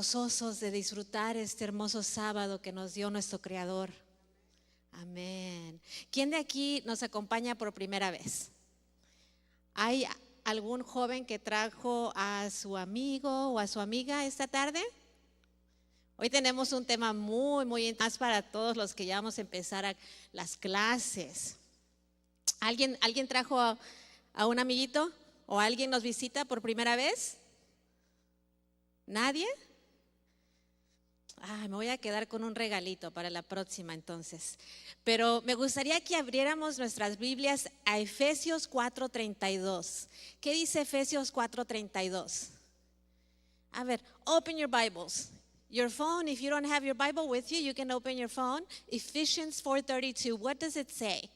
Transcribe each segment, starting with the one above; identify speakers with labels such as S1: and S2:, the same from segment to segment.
S1: gozosos de disfrutar este hermoso sábado que nos dio nuestro Creador. Amén. ¿Quién de aquí nos acompaña por primera vez? ¿Hay algún joven que trajo a su amigo o a su amiga esta tarde? Hoy tenemos un tema muy más para todos los que ya vamos a empezar las clases. ¿Alguien trajo a un amiguito? ¿O alguien nos visita por primera vez? ¿Nadie? Me voy a quedar con un regalito para la próxima entonces. Pero me gustaría que abriéramos nuestras Biblias a Efesios 4:32. ¿Qué dice Efesios 4:32? A ver, open your Bibles. Your phone, if you don't have your Bible with you, you can open your phone. Ephesians 4:32. What does it say?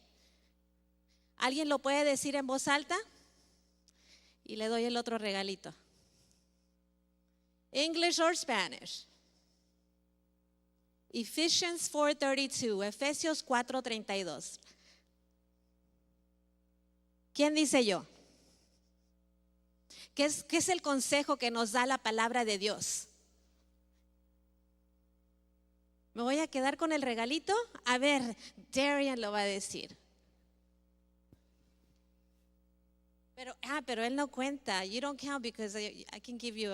S1: ¿Alguien lo puede decir en voz alta? Y le doy el otro regalito. English or Spanish? Ephesians 4:32, Efesios 4:32. ¿Quién dice yo? ¿Qué es el consejo que nos da la palabra de Dios? ¿Me voy a quedar con el regalito? A ver, Darian lo va a decir. Pero él no cuenta. You don't count because I can give you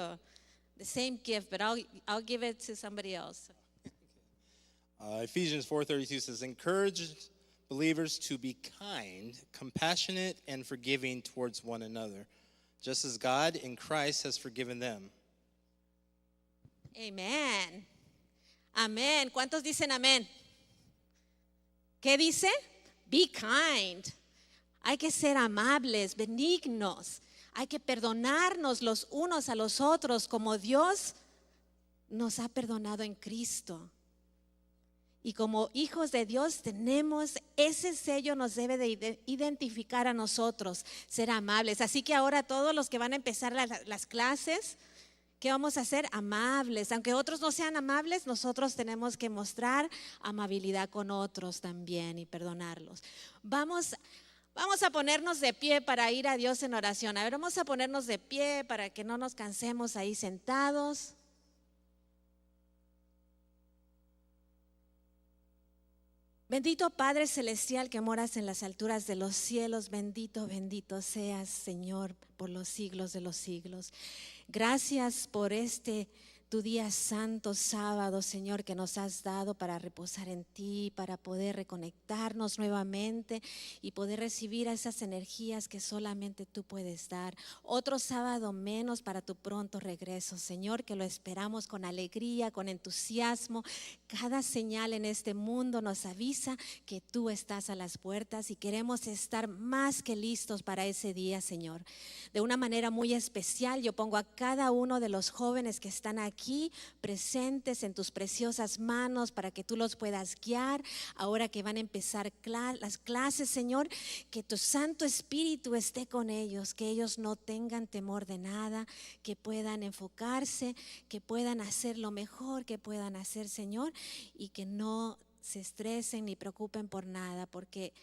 S1: the same gift, but I'll give it to somebody else.
S2: Ephesians 4:32 says, encourage believers to be kind, compassionate, and forgiving towards one another, just as God in Christ has forgiven them.
S1: Amén. Amén. ¿Cuántos dicen amén? ¿Qué dice? Be kind. Hay que ser amables, benignos. Hay que perdonarnos los unos a los otros como Dios nos ha perdonado en Cristo. Y como hijos de Dios tenemos ese sello, nos debe de identificar a nosotros, ser amables. Así que ahora todos los que van a empezar las clases, ¿qué vamos a hacer? Amables. Aunque otros no sean amables, nosotros tenemos que mostrar amabilidad con otros también y perdonarlos. Vamos a ponernos de pie para ir a Dios en oración. A ver, vamos a ponernos de pie para que no nos cansemos ahí sentados. Bendito Padre Celestial que moras en las alturas de los cielos, bendito seas, Señor, por los siglos de los siglos. Gracias por tu día santo, sábado, Señor, que nos has dado para reposar en ti, para poder reconectarnos nuevamente y poder recibir esas energías que solamente tú puedes dar. Otro sábado menos para tu pronto regreso, Señor, que lo esperamos con alegría, con entusiasmo. Cada señal en este mundo nos avisa que tú estás a las puertas y queremos estar más que listos para ese día, Señor. De una manera muy especial, yo pongo a cada uno de los jóvenes que están aquí presentes en tus preciosas manos para que tú los puedas guiar. Ahora que van a empezar las clases, Señor, que tu Santo Espíritu esté con ellos, que ellos no tengan temor de nada, que puedan enfocarse, que puedan hacer lo mejor que puedan hacer, Señor, y que no se estresen ni preocupen por nada, porque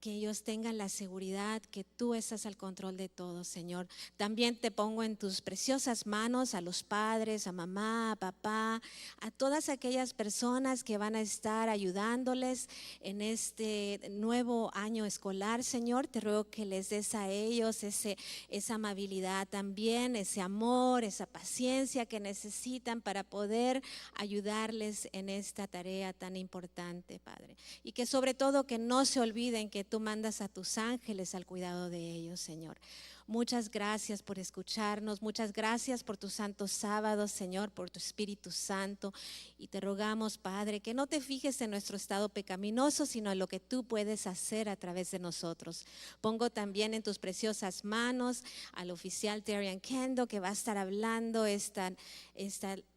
S1: que ellos tengan la seguridad que tú estás al control de todo, Señor. También te pongo en tus preciosas manos a los padres, a mamá, a papá, a todas aquellas personas que van a estar ayudándoles en este nuevo año escolar, Señor. Te ruego que les des a ellos esa amabilidad también, ese amor, esa paciencia que necesitan para poder ayudarles en esta tarea tan importante, Padre. Y que sobre todo que no se olviden que tú mandas a tus ángeles al cuidado de ellos, Señor. Muchas gracias por escucharnos, muchas gracias por tus santos sábados, Señor, por tu Espíritu Santo. Y te rogamos, Padre, que no te fijes en nuestro estado pecaminoso, sino en lo que tú puedes hacer a través de nosotros. Pongo también en tus preciosas manos al oficial Darian Kendo, que va a estar hablando esta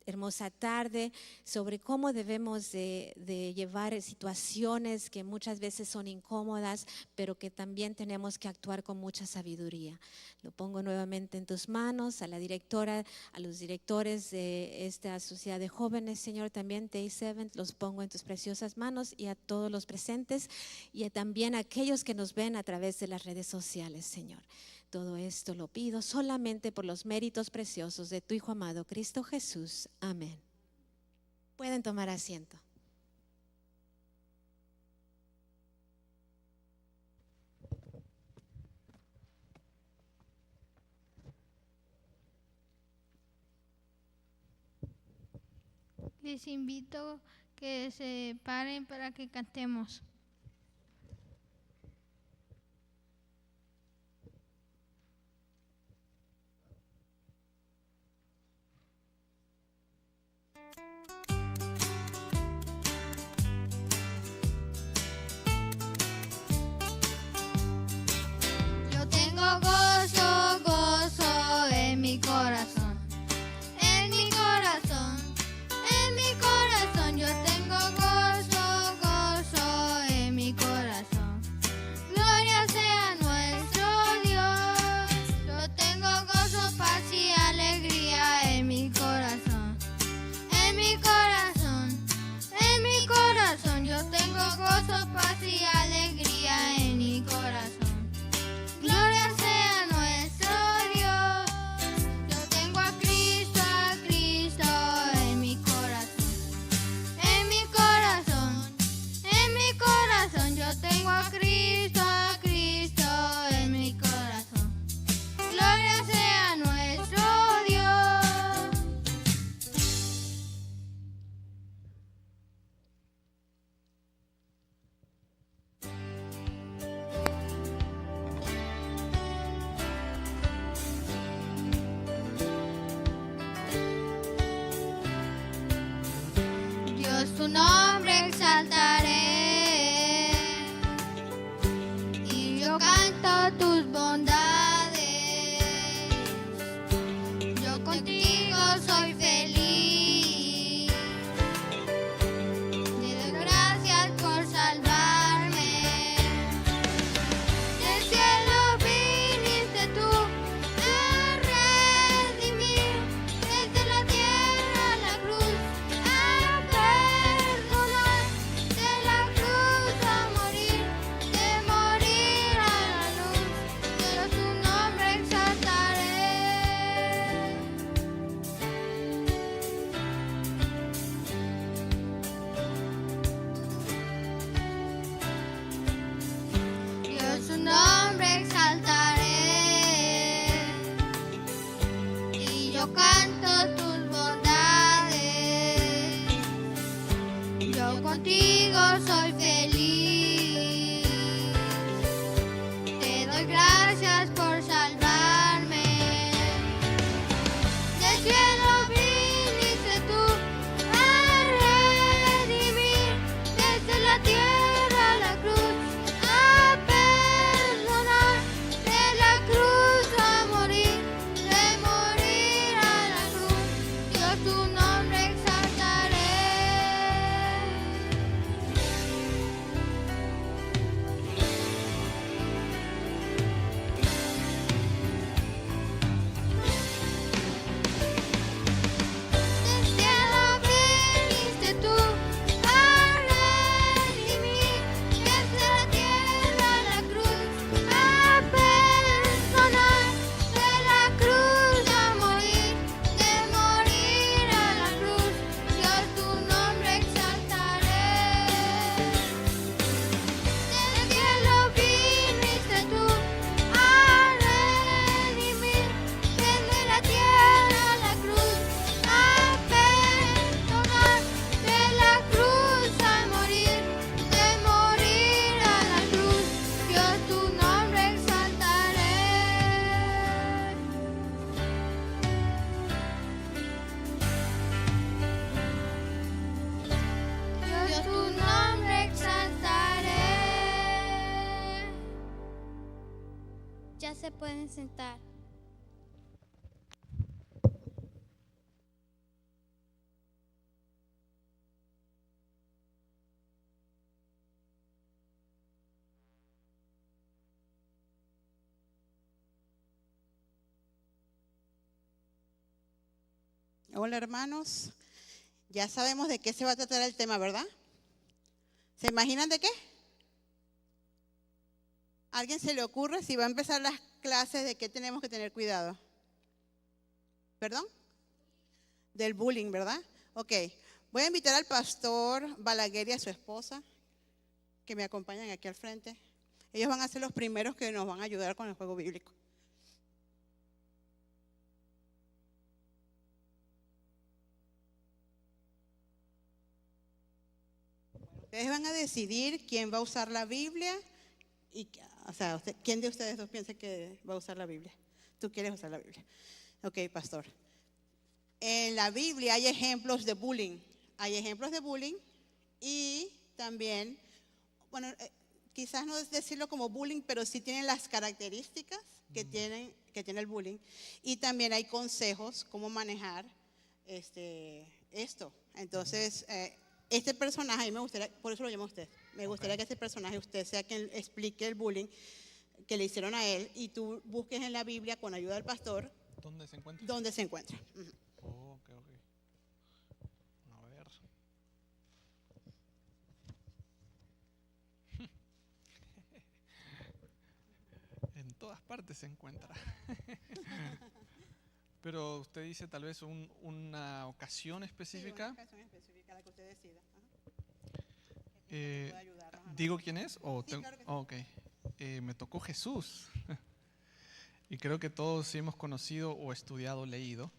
S1: hermosa tarde sobre cómo debemos de llevar situaciones que muchas veces son incómodas, pero que también tenemos que actuar con mucha sabiduría. Lo pongo nuevamente en tus manos, a la directora, a los directores de esta sociedad de jóvenes, Señor, también Day 7, los pongo en tus preciosas manos, y a todos los presentes y también a aquellos que nos ven a través de las redes sociales, Señor. todo esto lo pido solamente por los méritos preciosos de tu Hijo amado, Cristo Jesús. Amén. Pueden tomar asiento.
S3: Les invito que se paren para que cantemos. Yo tengo gozo, gozo en mi corazón, en mi corazón, en mi corazón. Yo tengo gozo, gozo en mi corazón. Gloria sea nuestro Dios. Yo tengo gozo, paz y alegría en mi corazón, en mi corazón, en mi corazón. Yo tengo gozo, paz y alegría en mi corazón. Gloria sea nuestro Dios. Yo tengo a Cristo en mi corazón, en mi corazón, en mi corazón. Yo tengo a Cristo en mi corazón. Gloria sea nuestro Dios. Dios, tu nombre exaltaré y yo canto tus bondades. Yo contigo soy feliz. Te doy gracias por salvarme. Del cielo viniste tú a redimir, desde la tierra a la cruz a perdonar, de la cruz a morir, de morir a la luz. Pero tu nombre exaltaré. Dios, tu nombre exaltaré y yo canto tus bondades. Yo contigo soy feliz. Te doy gracias por salvarme. Del cielo viniste tú a redimir, desde la tierra a la cruz a perdonar, de la cruz a morir, de morir a la cruz. Dios, tu nombre exaltaré. Del cielo viniste tú a redimir, desde la tierra a la cruz a perdonar, de la cruz a morir, de morir a la cruz. Dios, tu nombre exaltaré. Del cielo viniste tú a redimir, desde la tierra a la cruz a perdonar, de la cruz a morir, de morir a la cruz. Dios, tu nombre exaltaré. Dios, tu nombre exaltaré. Ya se pueden sentar.
S4: Hola hermanos, ya sabemos de qué se va a tratar el tema, ¿verdad? ¿Se imaginan de qué? ¿A alguien se le ocurre si va a empezar clases de qué tenemos que tener cuidado. ¿Perdón? Del bullying, ¿verdad? Ok. Voy a invitar al pastor Balaguer y a su esposa que me acompañan aquí al frente. Ellos van a ser los primeros que nos van a ayudar con el juego bíblico. Ustedes van a decidir quién va a usar la Biblia y, o sea, ¿quién de ustedes dos piensa que va a usar la Biblia? Tú quieres usar la Biblia. Ok, pastor. En la Biblia hay ejemplos de bullying. Hay ejemplos de bullying y también, bueno, quizás no es decirlo como bullying, pero sí tienen las características que tiene el bullying. Y también hay consejos cómo manejar esto. Entonces, este personaje, a mí me gustaría, por eso lo llamo a usted, me gustaría que este personaje usted sea quien explique el bullying que le hicieron a él y tú busques en la Biblia con ayuda del pastor
S5: ¿Dónde se encuentra?
S4: dónde se encuentra.
S5: Oh, ok. A ver. En todas partes se encuentra. Pero usted dice tal vez una ocasión específica.
S4: Sí, una ocasión específica, la que usted decida.
S5: ¿Digo quién es?
S4: Sí, claro que sí.
S5: Ok. Me tocó Jesús. Y creo que todos sí hemos conocido o estudiado, leído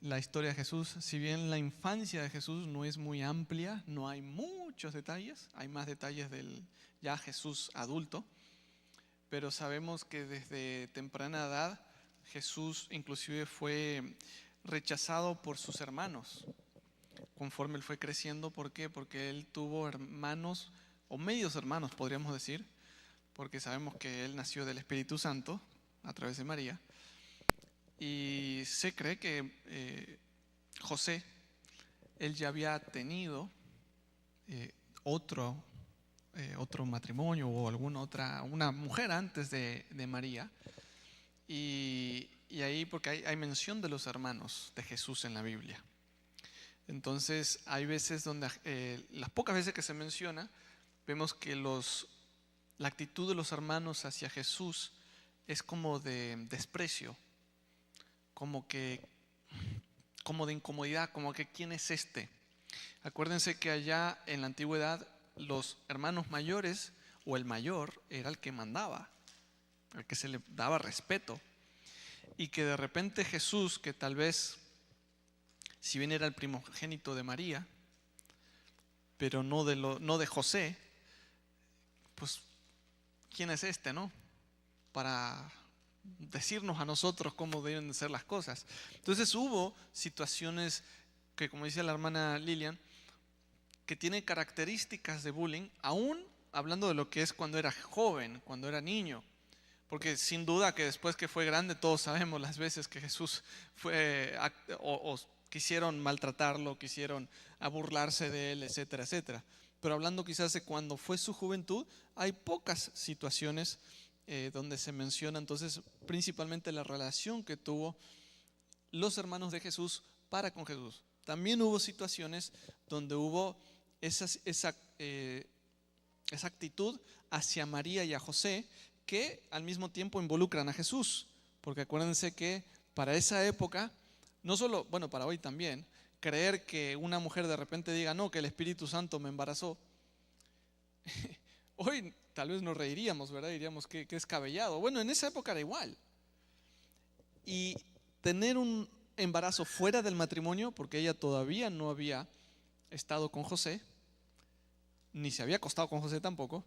S5: la historia de Jesús. Si bien la infancia de Jesús no es muy amplia, no hay muchos detalles, hay más detalles del ya Jesús adulto, pero sabemos que desde temprana edad Jesús inclusive fue rechazado por sus hermanos conforme él fue creciendo. ¿Por qué? Porque él tuvo hermanos o medios hermanos, podríamos decir, porque sabemos que él nació del Espíritu Santo a través de María. Y se cree que José, él ya había tenido otro matrimonio o una mujer antes de María. Y ahí, porque hay mención de los hermanos de Jesús en la Biblia. Entonces hay veces donde, las pocas veces que se menciona, vemos que la actitud de los hermanos hacia Jesús es como de desprecio, como de incomodidad, como que ¿quién es este? Acuérdense que allá en la antigüedad los hermanos mayores o el mayor era el que mandaba, al que se le daba respeto, y que de repente Jesús, que tal vez si bien era el primogénito de María, pero no de José, pues ¿quién es este, no? Para decirnos a nosotros cómo deben ser las cosas. Entonces hubo situaciones que, como dice la hermana Lilian, que tienen características de bullying, aún hablando de lo que es cuando era joven, cuando era niño. Porque sin duda que después que fue grande, todos sabemos las veces que Jesús fue o quisieron maltratarlo, quisieron burlarse de él, etcétera, etcétera. Pero hablando quizás de cuando fue su juventud, hay pocas situaciones donde se menciona entonces principalmente la relación que tuvo los hermanos de Jesús para con Jesús. También hubo situaciones donde hubo esa actitud hacia María y a José que al mismo tiempo involucran a Jesús, porque acuérdense que para esa época, no solo, bueno, para hoy también, creer que una mujer de repente diga, no, que el Espíritu Santo me embarazó, hoy tal vez nos reiríamos, ¿verdad? Diríamos que es descabellado. Bueno, en esa época era igual. Y tener un embarazo fuera del matrimonio, porque ella todavía no había estado con José, ni se había acostado con José tampoco,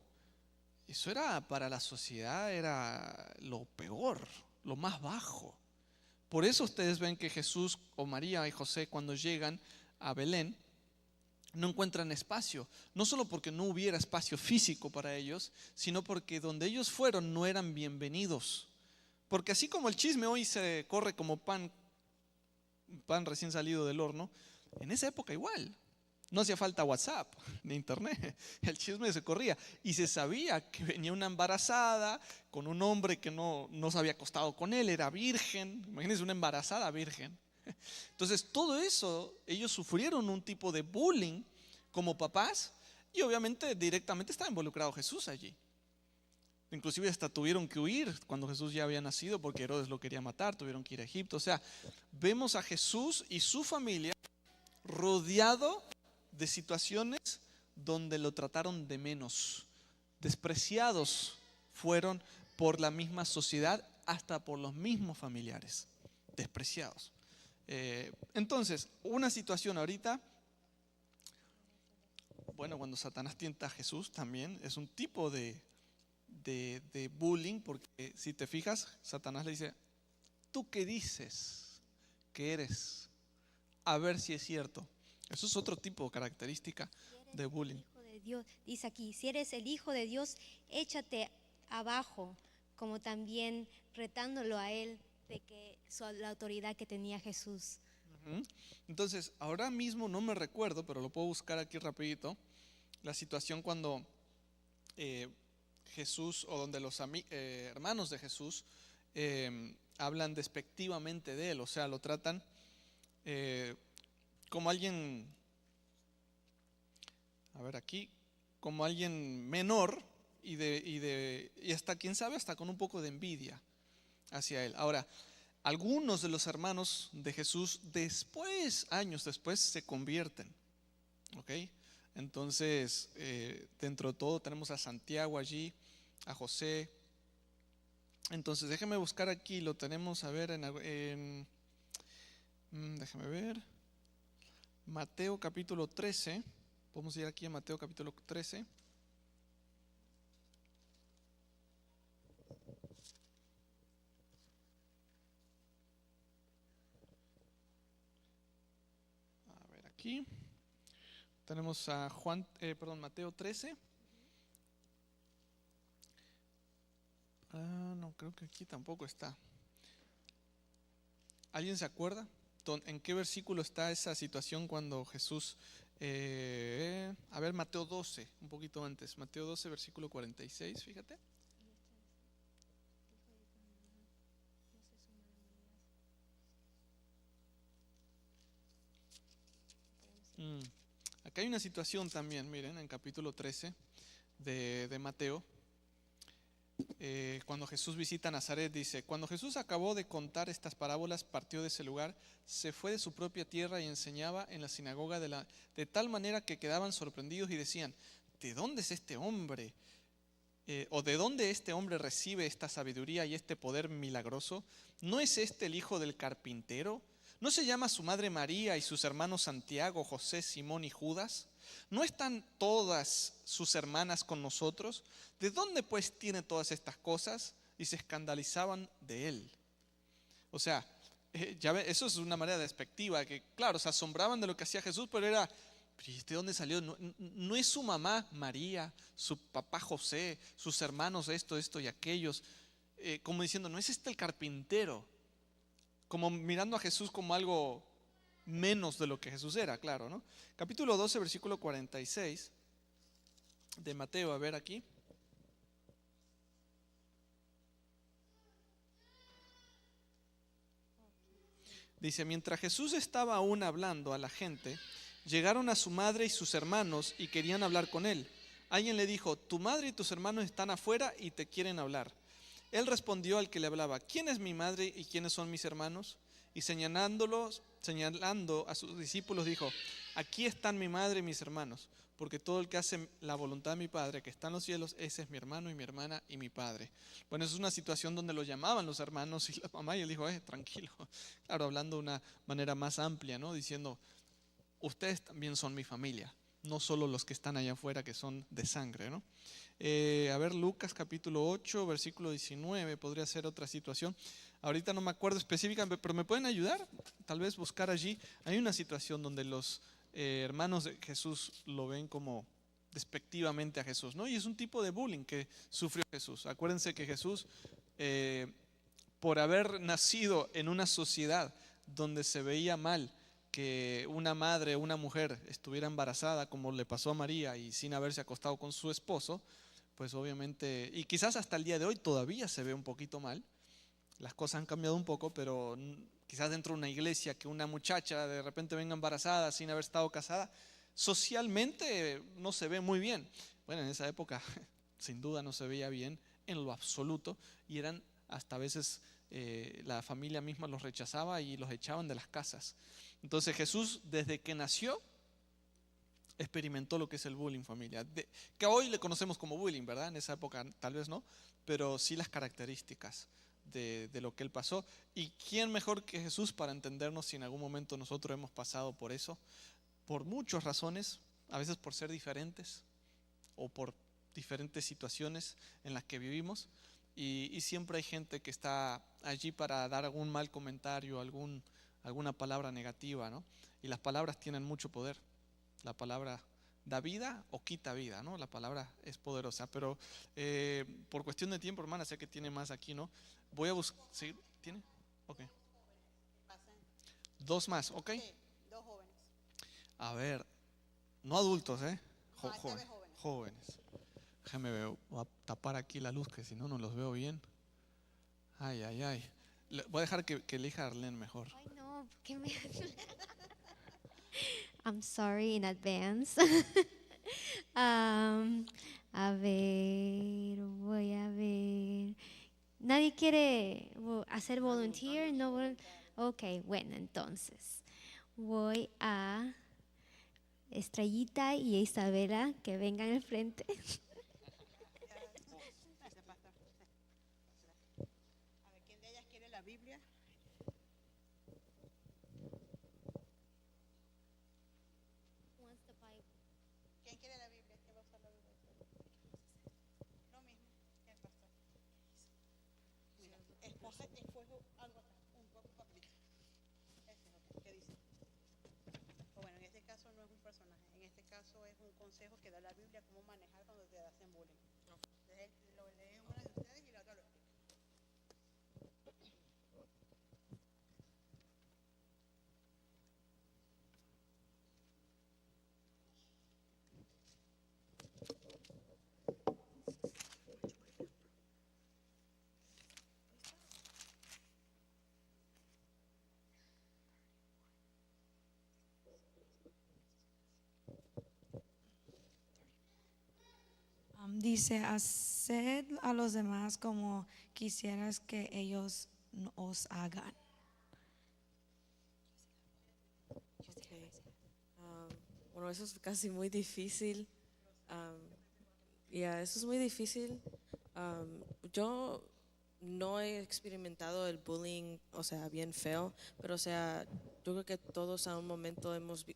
S5: eso era para la sociedad, era lo peor, lo más bajo. Por eso ustedes ven que Jesús o María y José cuando llegan a Belén no encuentran espacio, no solo porque no hubiera espacio físico para ellos, sino porque donde ellos fueron no eran bienvenidos. Porque así como el chisme hoy se corre como pan recién salido del horno, en esa época igual. No hacía falta WhatsApp ni internet, el chisme se corría y se sabía que venía una embarazada con un hombre que no se había acostado con él, era virgen. Imagínense una embarazada virgen. Entonces todo eso, ellos sufrieron un tipo de bullying como papás y obviamente directamente estaba involucrado Jesús allí. Inclusive hasta tuvieron que huir cuando Jesús ya había nacido porque Herodes lo quería matar, tuvieron que ir a Egipto. O sea, vemos a Jesús y su familia rodeado de situaciones donde lo trataron de menos. Despreciados fueron por la misma sociedad, hasta por los mismos familiares. Despreciados. Entonces, una situación ahorita, bueno, cuando Satanás tienta a Jesús también es un tipo de bullying, porque si te fijas, Satanás le dice: ¿tú qué dices que eres? A ver si es cierto. Eso es otro tipo de característica de bullying.
S3: Hijo de Dios, dice aquí, si eres el Hijo de Dios, échate abajo, como también retándolo a él de que la autoridad que tenía Jesús.
S5: Entonces, ahora mismo no me recuerdo, pero lo puedo buscar aquí rapidito, la situación cuando Jesús, o donde los hermanos de Jesús hablan despectivamente de él, o sea, lo tratan como alguien, a ver aquí, como alguien menor y hasta, quién sabe, hasta con un poco de envidia hacia él. Ahora, algunos de los hermanos de Jesús después, años después, se convierten, ¿ok? Entonces, dentro de todo tenemos a Santiago allí, a José. Entonces, déjeme buscar aquí, lo tenemos, a ver, déjame ver, Mateo capítulo 13, podemos ir aquí a Mateo capítulo 13. A ver, aquí tenemos a Mateo 13. No, creo que aquí tampoco está. ¿Alguien se acuerda? ¿En qué versículo está esa situación cuando Jesús... a ver, Mateo 12, un poquito antes. Mateo 12, versículo 46, fíjate. Acá hay una situación también, miren, en capítulo 13 de Mateo. Cuando Jesús visita Nazaret, dice: cuando Jesús acabó de contar estas parábolas, partió de ese lugar, se fue de su propia tierra y enseñaba en la sinagoga de tal manera que quedaban sorprendidos y decían: ¿de dónde es este hombre? ¿O de dónde este hombre recibe esta sabiduría y este poder milagroso? ¿No es este el hijo del carpintero? ¿No se llama su madre María y sus hermanos Santiago, José, Simón y Judas? ¿No están todas sus hermanas con nosotros? ¿De dónde pues tiene todas estas cosas? Y se escandalizaban de él. O sea, ya ve, eso es una manera despectiva, que claro, se asombraban de lo que hacía Jesús, pero era: ¿de dónde salió? No es su mamá María, su papá José, sus hermanos esto y aquellos. Como diciendo, ¿no es este el carpintero? Como mirando a Jesús como algo menos de lo que Jesús era, claro, ¿no? Capítulo 12, versículo 46 de Mateo, a ver aquí. Dice: mientras Jesús estaba aún hablando a la gente, llegaron a su madre y sus hermanos y querían hablar con él. Alguien le dijo: tu madre y tus hermanos están afuera y te quieren hablar. Él respondió al que le hablaba: ¿quién es mi madre y quiénes son mis hermanos? Y señalando a sus discípulos dijo: aquí están mi madre y mis hermanos, porque todo el que hace la voluntad de mi Padre que está en los cielos, ese es mi hermano y mi hermana y mi padre. Bueno, eso es una situación donde lo llamaban los hermanos y la mamá, y él dijo: tranquilo. Claro, hablando de una manera más amplia, ¿no? Diciendo: ustedes también son mi familia, no solo los que están allá afuera que son de sangre, ¿no? A ver, Lucas capítulo 8, versículo 19, podría ser otra situación. Ahorita no me acuerdo específicamente, pero ¿me pueden ayudar? Tal vez buscar allí. Hay una situación donde los hermanos de Jesús lo ven como despectivamente a Jesús, ¿no? Y es un tipo de bullying que sufrió Jesús. Acuérdense que Jesús, por haber nacido en una sociedad donde se veía mal que una madre o una mujer estuviera embarazada, como le pasó a María, y sin haberse acostado con su esposo, pues obviamente, y quizás hasta el día de hoy todavía se ve un poquito mal. Las cosas han cambiado un poco, pero quizás dentro de una iglesia que una muchacha de repente venga embarazada sin haber estado casada, socialmente no se ve muy bien. Bueno, en esa época sin duda no se veía bien en lo absoluto y eran hasta a veces la familia misma los rechazaba y los echaban de las casas. Entonces Jesús desde que nació experimentó lo que es el bullying, familia, que hoy le conocemos como bullying, ¿verdad? En esa época tal vez no, pero sí las características de lo que él pasó. ¿Y quién mejor que Jesús para entendernos si en algún momento nosotros hemos pasado por eso? Por muchas razones, a veces por ser diferentes o por diferentes situaciones en las que vivimos, y siempre hay gente que está allí para dar algún mal comentario, alguna palabra negativa, ¿no? Y las palabras tienen mucho poder. La palabra da vida o quita vida, ¿no? La palabra es poderosa, pero por cuestión de tiempo, hermana, sé que tiene más aquí, ¿no? Voy a buscar, ¿sí? ¿Tiene? Ok. Dos más, ¿ok?
S4: Sí, 2 jóvenes.
S5: A ver, no adultos, ¿eh?
S4: No, esta vez jóvenes.
S5: Jóvenes. Déjame ver, voy a tapar aquí la luz que si no, no los veo bien. Ay, ay, ay. Voy a dejar que elija Arlene mejor.
S3: Ay, no, ¿qué me I'm sorry in advance. A ver, voy a ver. ¿Nadie quiere hacer volunteer? No, ok, bueno, entonces voy a Estrellita y a Isabela que vengan al frente.
S4: Gracias, pastor. A ver, ¿quién de ellas quiere la Biblia? ¿Quién quiere la Biblia? ¿Quién va a usar la Biblia? Lo mismo que el pastor. Mira, escoge algo acá, un papelito. Ok, ¿qué dice? O bueno, en este caso no es un personaje, en este caso es un consejo que da la Biblia, cómo manejar cuando te hacen bullying. Entonces lo lee una de ustedes y la otra lo explica.
S6: Dice, haced a los demás como quisieras que ellos os hagan.
S7: Okay. Bueno, eso es casi muy difícil. Eso es muy difícil. Yo no he experimentado el bullying, o sea, bien feo, pero o sea, yo creo que todos a un momento hemos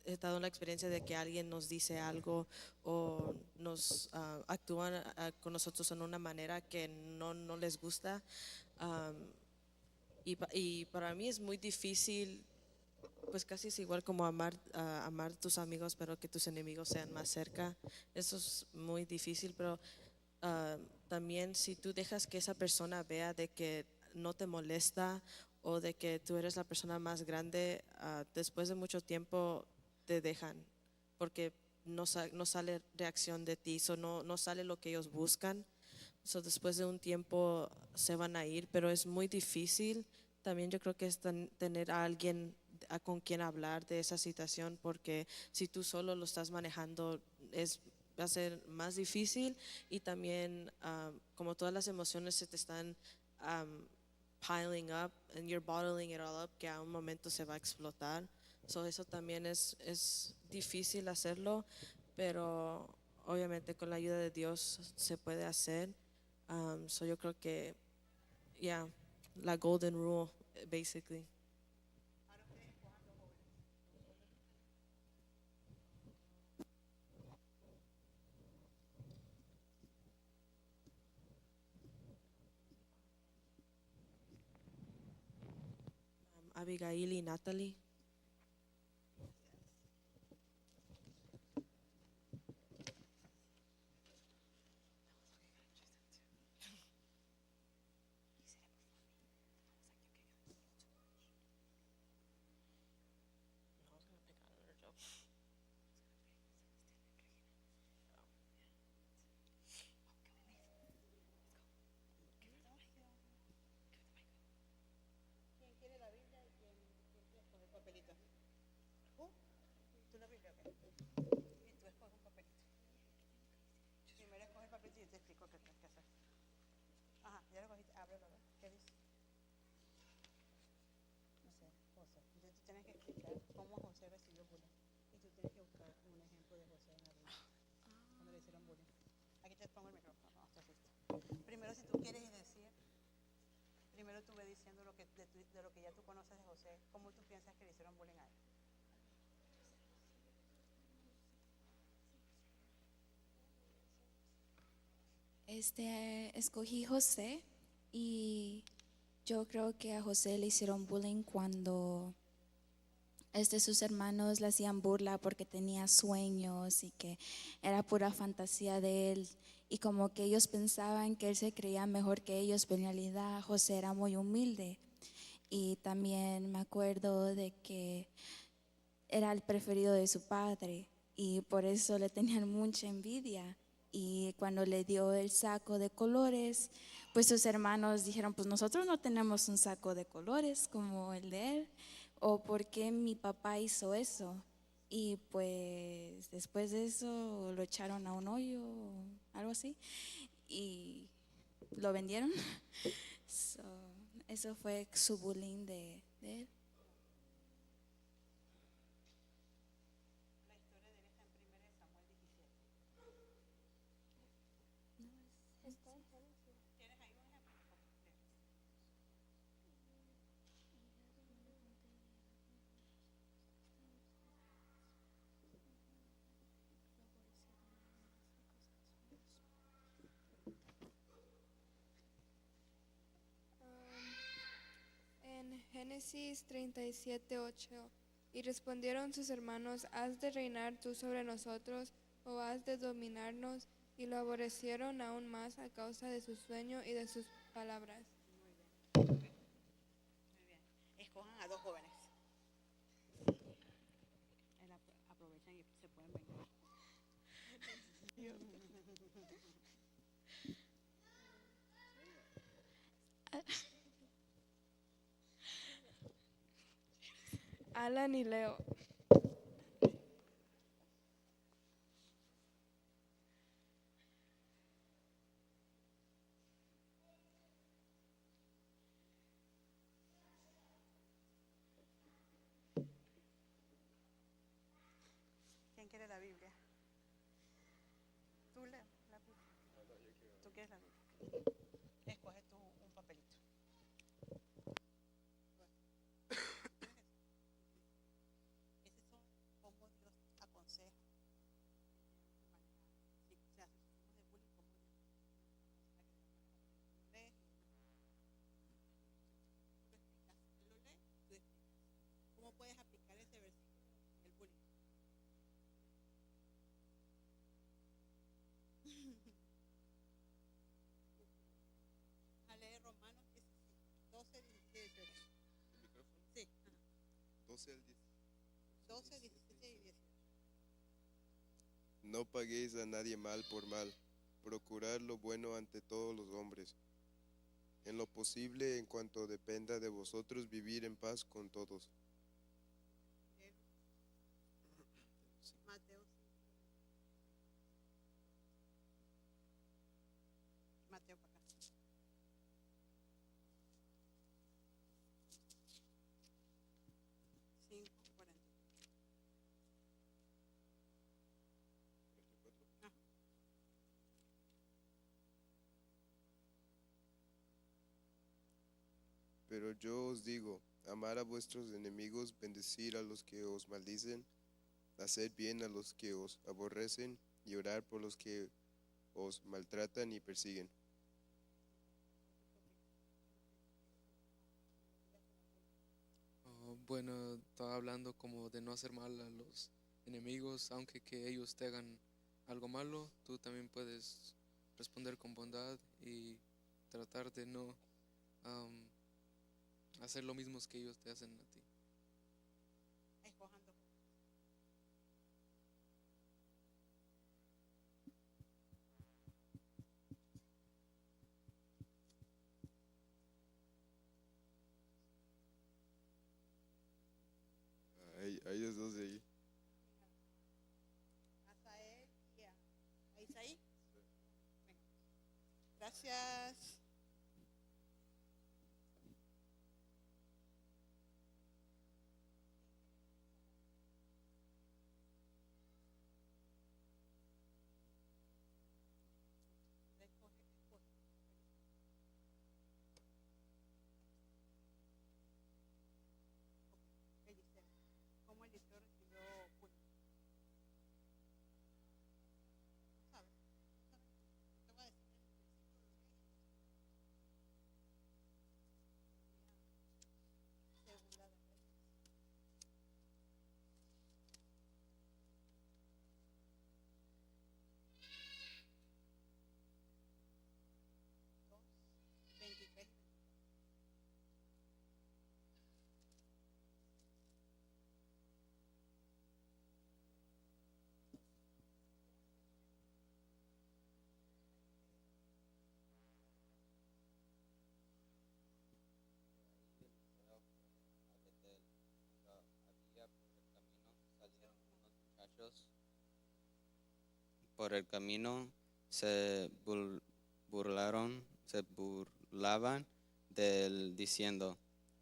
S7: estado en la experiencia de que alguien nos dice algo o nos actúan con nosotros en una manera que no les gusta. Y para mí es muy difícil, pues casi es igual como amar a tus amigos, pero que tus enemigos sean más cerca. Eso es muy difícil, pero también si tú dejas que esa persona vea de que no te molesta o de que tú eres la persona más grande, después de mucho tiempo te dejan porque no sale reacción de ti, no sale lo que ellos buscan. Después de un tiempo se van a ir, pero es muy difícil. También yo creo que es tener a alguien con quien hablar de esa situación, porque si tú solo lo estás manejando va a ser más difícil, y también como todas las emociones se te están piling up and you're bottling it all up, que a un momento se va a explotar. Eso también es difícil hacerlo, pero obviamente con la ayuda de Dios se puede hacer. Yo creo que, la golden rule, basically. Abigail y Natalie.
S4: y te explico qué tienes que hacer. Ajá, ya lo cogiste, ábrelo, a ver, ¿qué dice? No sé, José. Entonces tú tienes que explicar cómo José recibió bullying. Y tú tienes que buscar un ejemplo de José en la Biblia, cuando le hicieron bullying. Aquí te pongo el micrófono, no te asustes. Primero, si tú quieres decir, primero tú ve diciendo lo que, de lo que ya tú conoces de José, cómo tú piensas que le hicieron bullying a él.
S6: Escogí José y yo creo que a José le hicieron bullying cuando sus hermanos le hacían burla porque tenía sueños y que era pura fantasía de él y como que ellos pensaban que él se creía mejor que ellos, pero en realidad José era muy humilde. Y también me acuerdo de que era el preferido de su padre y por eso le tenían mucha envidia. Y cuando le dio el saco de colores, pues sus hermanos dijeron, pues nosotros no tenemos un saco de colores como el de él, o por qué mi papá hizo eso. Y pues después de eso lo echaron a un hoyo o algo así y lo vendieron. So, eso fue su bullying de él.
S4: La historia de él está en 1 Samuel 17. ¿Tienes ahí un ejemplo?
S8: En Génesis 37:8, y respondieron sus hermanos, ¿has de reinar tú sobre nosotros o has de dominarnos? Y lo aborrecieron aún más a causa de su sueño y de sus palabras.
S4: Muy bien. Escojan a 2 jóvenes. Aprovechan y se pueden venir.
S8: Alan y Leo.
S4: ¿Quién quiere la Biblia? Tú, Leo, la Biblia. ¿Tú quieres la Biblia? Escoge tú un papelito. Esos son cómo Dios aconseja. Si se hace de bullying, cómo Dios aconseja que tú lo explicas. Él lo lee, tú explicas. ¿Cómo puedes aplicar ese versículo en el bullying? A leer Romanos 12, 17 y 18.
S9: ¿El micrófono?
S4: Sí, ajá.
S9: 12 al 10.
S4: 12, 17 y 18.
S9: No paguéis a nadie mal por mal. Procurad lo bueno ante todos los hombres. En lo posible, en cuanto dependa de vosotros, vivir en paz con todos.
S4: Mateo 5. Mateo para acá.
S9: Pero yo os digo, amar a vuestros enemigos, bendecir a los que os maldicen, hacer bien a los que os aborrecen y orar por los que os maltratan y persiguen.
S10: Bueno, estaba hablando como de no hacer mal a los enemigos, aunque que ellos te hagan algo malo, tú también puedes responder con bondad y tratar de no hacer lo mismo que ellos te hacen a ti.
S4: Escojan 2.
S9: Hay dos de ahí.
S4: Asael y a Isaí. Venga.
S11: por el camino se burlaban de él diciendo,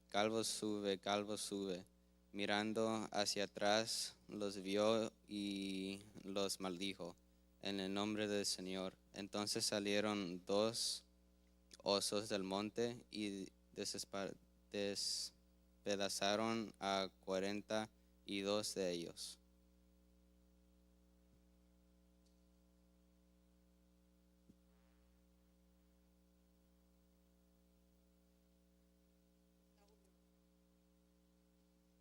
S11: calvo sube. Mirando hacia atrás, los vio y los maldijo en el nombre del Señor. Entonces salieron 2 osos del monte y despedazaron a 42 de ellos.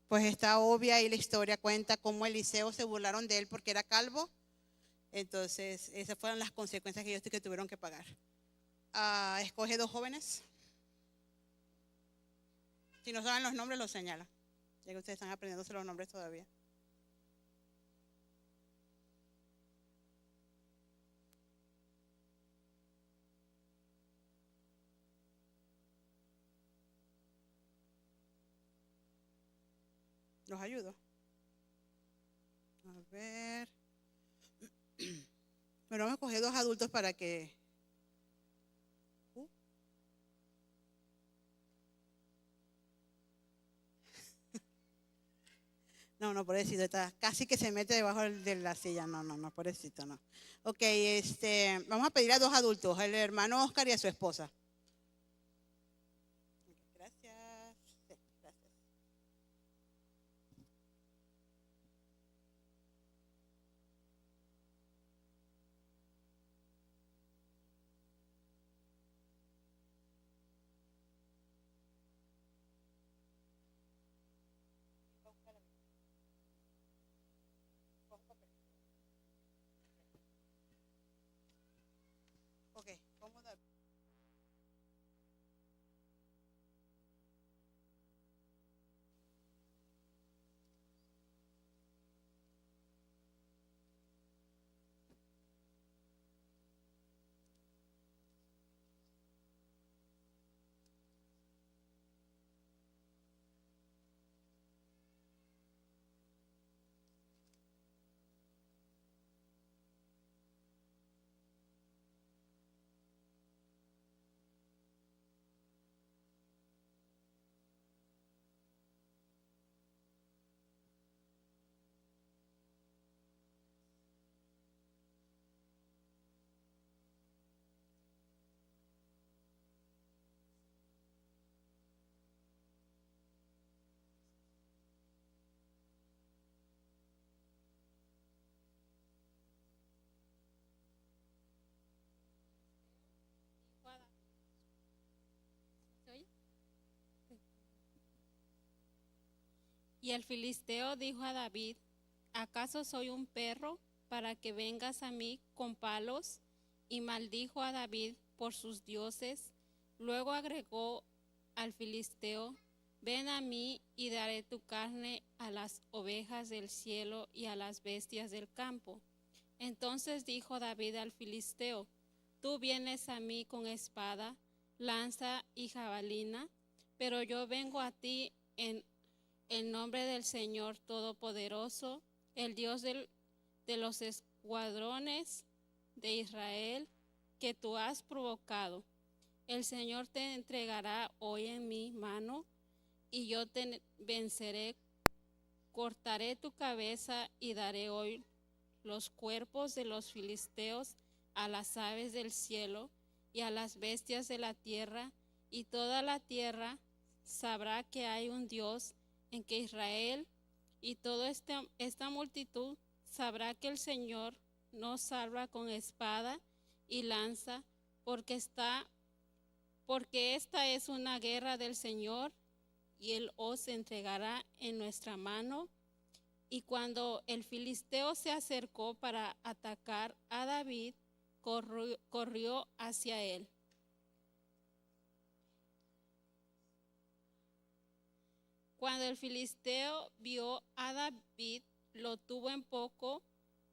S4: Pues está obvia y la historia cuenta cómo Eliseo se burlaron de él porque era calvo. Entonces, esas fueron las consecuencias que ellos que tuvieron que pagar. Escoge 2 jóvenes. Si no saben los nombres, los señala. Ya que ustedes están aprendiéndose los nombres todavía. ¿Los ayudo? A ver. Bueno, vamos a coger 2 adultos para que... No, pobrecito, está casi que se mete debajo de la silla. No, pobrecito, no. Ok, vamos a pedir a 2 adultos, el hermano Oscar y a su esposa. Gracias. Sí, gracias. Ok, cómoda.
S12: Y el filisteo dijo a David, ¿acaso soy un perro para que vengas a mí con palos? Y maldijo a David por sus dioses. Luego agregó al filisteo, ven a mí y daré tu carne a las ovejas del cielo y a las bestias del campo. Entonces dijo David al filisteo, tú vienes a mí con espada, lanza y jabalina, pero yo vengo a ti en el nombre del Señor Todopoderoso, el Dios de los escuadrones de Israel, que tú has provocado. El Señor te entregará hoy en mi mano, y yo te venceré. Cortaré tu cabeza y daré hoy los cuerpos de los filisteos a las aves del cielo y a las bestias de la tierra, y toda la tierra sabrá que hay un Dios en que Israel, y toda esta multitud sabrá que el Señor no salva con espada y lanza, porque esta es una guerra del Señor, y Él os entregará en nuestra mano. Y cuando el filisteo se acercó para atacar a David, corrió hacia él. Cuando el filisteo vio a David, lo tuvo en poco,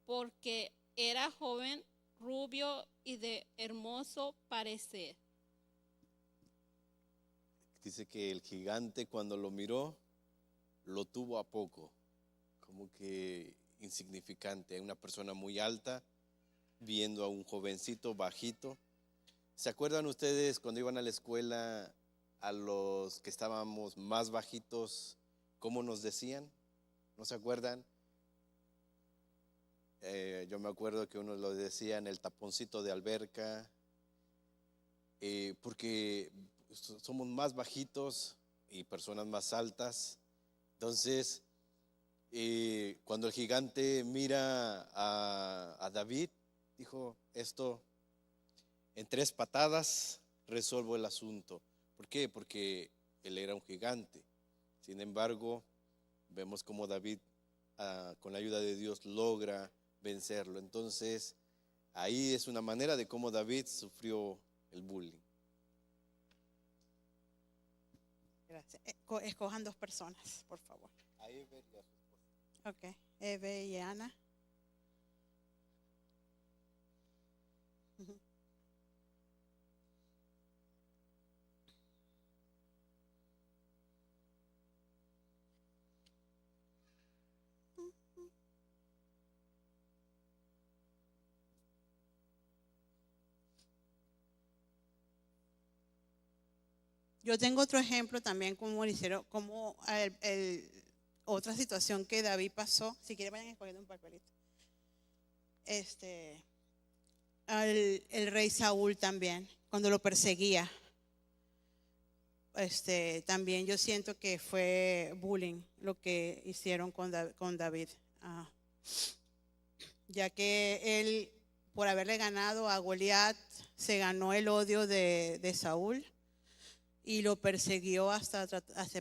S12: porque era joven, rubio y de hermoso parecer.
S13: Dice que el gigante cuando lo miró, lo tuvo a poco. Como que insignificante, una persona muy alta viendo a un jovencito bajito. ¿Se acuerdan ustedes cuando iban a la escuela a los que estábamos más bajitos, cómo nos decían? ¿No se acuerdan? Yo me acuerdo que uno lo decía en el taponcito de alberca, porque somos más bajitos y personas más altas. Entonces, cuando el gigante mira a David, dijo, esto en 3 patadas resuelvo el asunto. ¿Por qué? Porque él era un gigante. Sin embargo, vemos cómo David, con la ayuda de Dios, logra vencerlo. Entonces, ahí es una manera de cómo David sufrió el bullying.
S4: Gracias. Escojan 2 personas, por favor.
S13: A Ever y a su esposa.
S4: Ok, Eve y Ana. Ujú. Yo tengo otro ejemplo también como hicieron, como otra situación que David pasó. Si quieren vayan escogiendo un papelito. El rey Saúl también, cuando lo perseguía. También yo siento que fue bullying lo que hicieron con David. Ya que él, por haberle ganado a Goliat, se ganó el odio de Saúl. Y lo persiguió hasta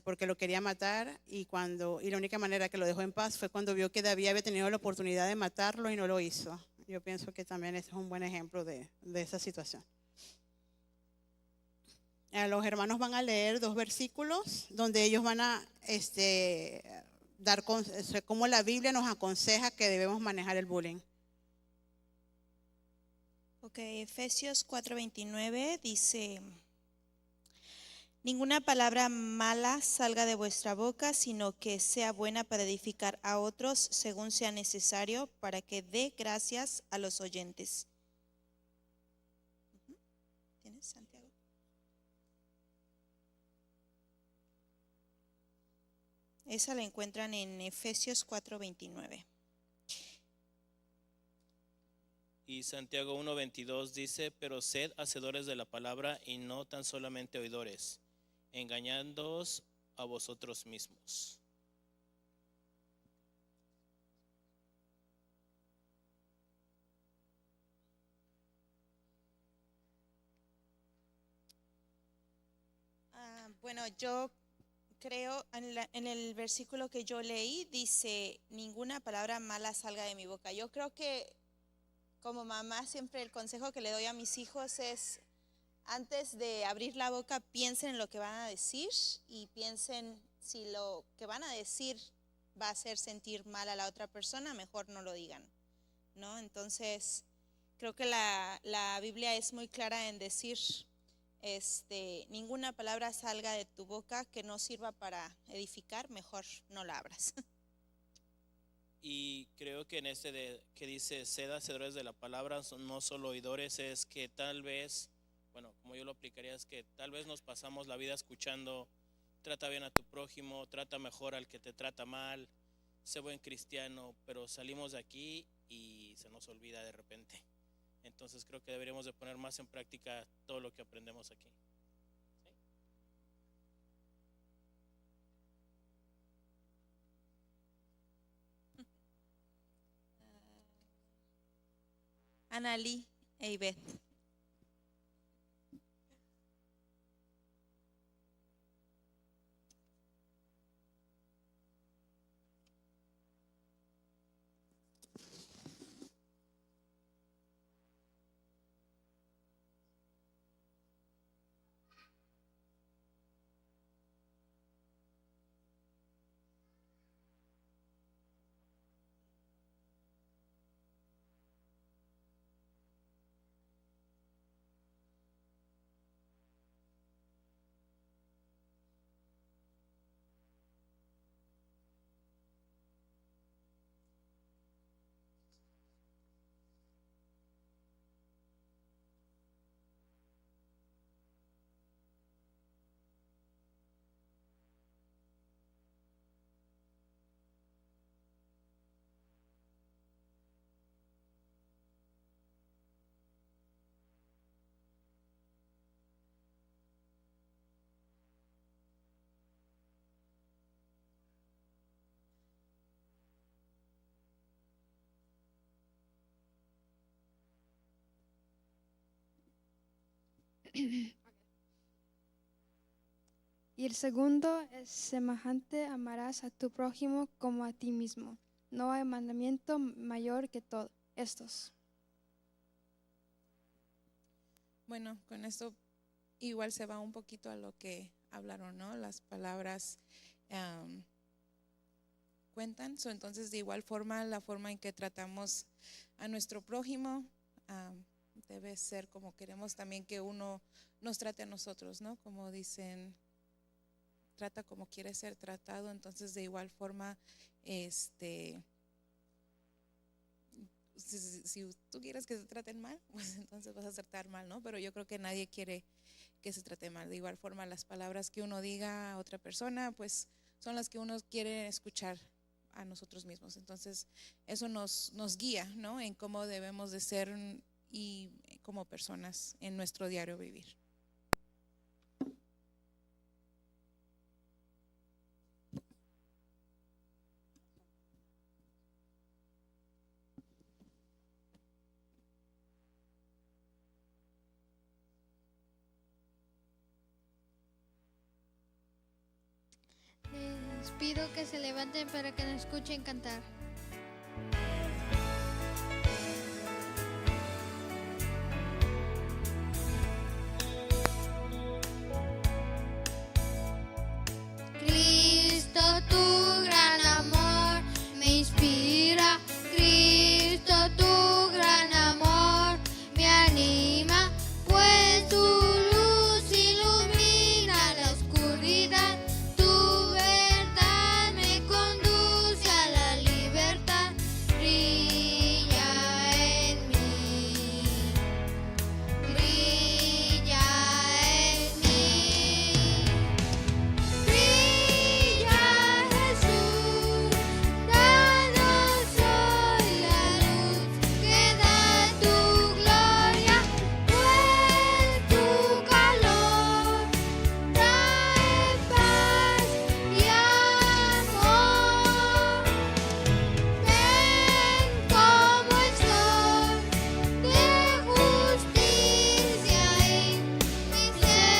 S4: porque lo quería matar, y la única manera que lo dejó en paz fue cuando vio que David había tenido la oportunidad de matarlo y no lo hizo. Yo pienso que también ese es un buen ejemplo de esa situación. Los hermanos van a leer 2 versículos donde ellos van a dar cómo la Biblia nos aconseja que debemos manejar el bullying.
S14: Ok, Efesios 4:29 dice: ninguna palabra mala salga de vuestra boca, sino que sea buena para edificar a otros según sea necesario, para que dé gracias a los oyentes. ¿Tienes, Santiago? Esa la encuentran en Efesios 4:29.
S15: Y Santiago 1:22 dice, pero sed hacedores de la palabra y no tan solamente oidores, engañándoos a vosotros mismos.
S14: Bueno, yo creo en el versículo que yo leí, dice, ninguna palabra mala salga de mi boca. Yo creo que como mamá siempre el consejo que le doy a mis hijos es, antes de abrir la boca, piensen en lo que van a decir y piensen si lo que van a decir va a hacer sentir mal a la otra persona, mejor no lo digan, ¿no? Entonces, creo que la Biblia es muy clara en decir, ninguna palabra salga de tu boca que no sirva para edificar, mejor no la abras.
S15: Y creo que en que dice, sed hacedores de la palabra, no solo oidores, es que tal vez, bueno, como yo lo aplicaría, es que tal vez nos pasamos la vida escuchando, trata bien a tu prójimo, trata mejor al que te trata mal, sé buen cristiano, pero salimos de aquí y se nos olvida de repente. Entonces creo que deberíamos de poner más en práctica todo lo que aprendemos aquí.
S14: Analí e Ivette.
S8: Y el segundo es semejante: amarás a tu prójimo como a ti mismo. No hay mandamiento mayor que todos estos.
S16: Bueno, con esto igual se va un poquito a lo que hablaron, ¿no? Las palabras cuentan. Entonces, de igual forma, la forma en que tratamos a nuestro prójimo debe ser como queremos también que uno nos trate a nosotros, ¿no? Como dicen, trata como quieres ser tratado. Entonces, de igual forma, si tú quieres que se traten mal, pues entonces vas a tratar mal, ¿no? Pero yo creo que nadie quiere que se trate mal. De igual forma, las palabras que uno diga a otra persona, pues son las que uno quiere escuchar a nosotros mismos. Entonces, eso nos guía, ¿no? En cómo debemos de ser y como personas en nuestro diario vivir.
S3: Les pido que se levanten para que nos escuchen cantar. Cristo, tu gran amor me inspira. Cristo, tu gran amor me anima, pues tu luz ilumina la oscuridad. Tu verdad me conduce a la libertad. Brilla en mí, brilla en mí. Brilla Jesús, danos hoy la luz que da tu gloria, pues tu calor trae paz y amor. Ven como el sol de justicia y misericordia.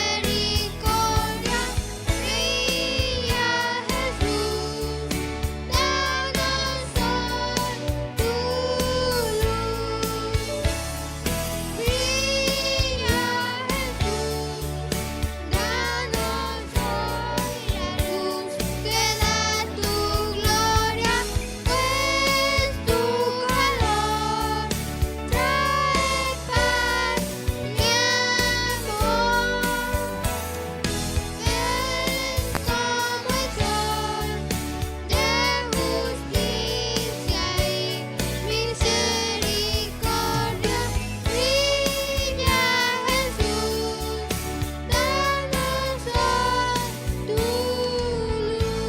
S3: Brilla Jesús, danos hoy tu luz. Brilla Jesús, danos hoy la luz que da tu gloria, pues tu calor trae paz y amor. Ven como el sol de justicia y misericordia. Brilla Jesús, danos hoy tu luz.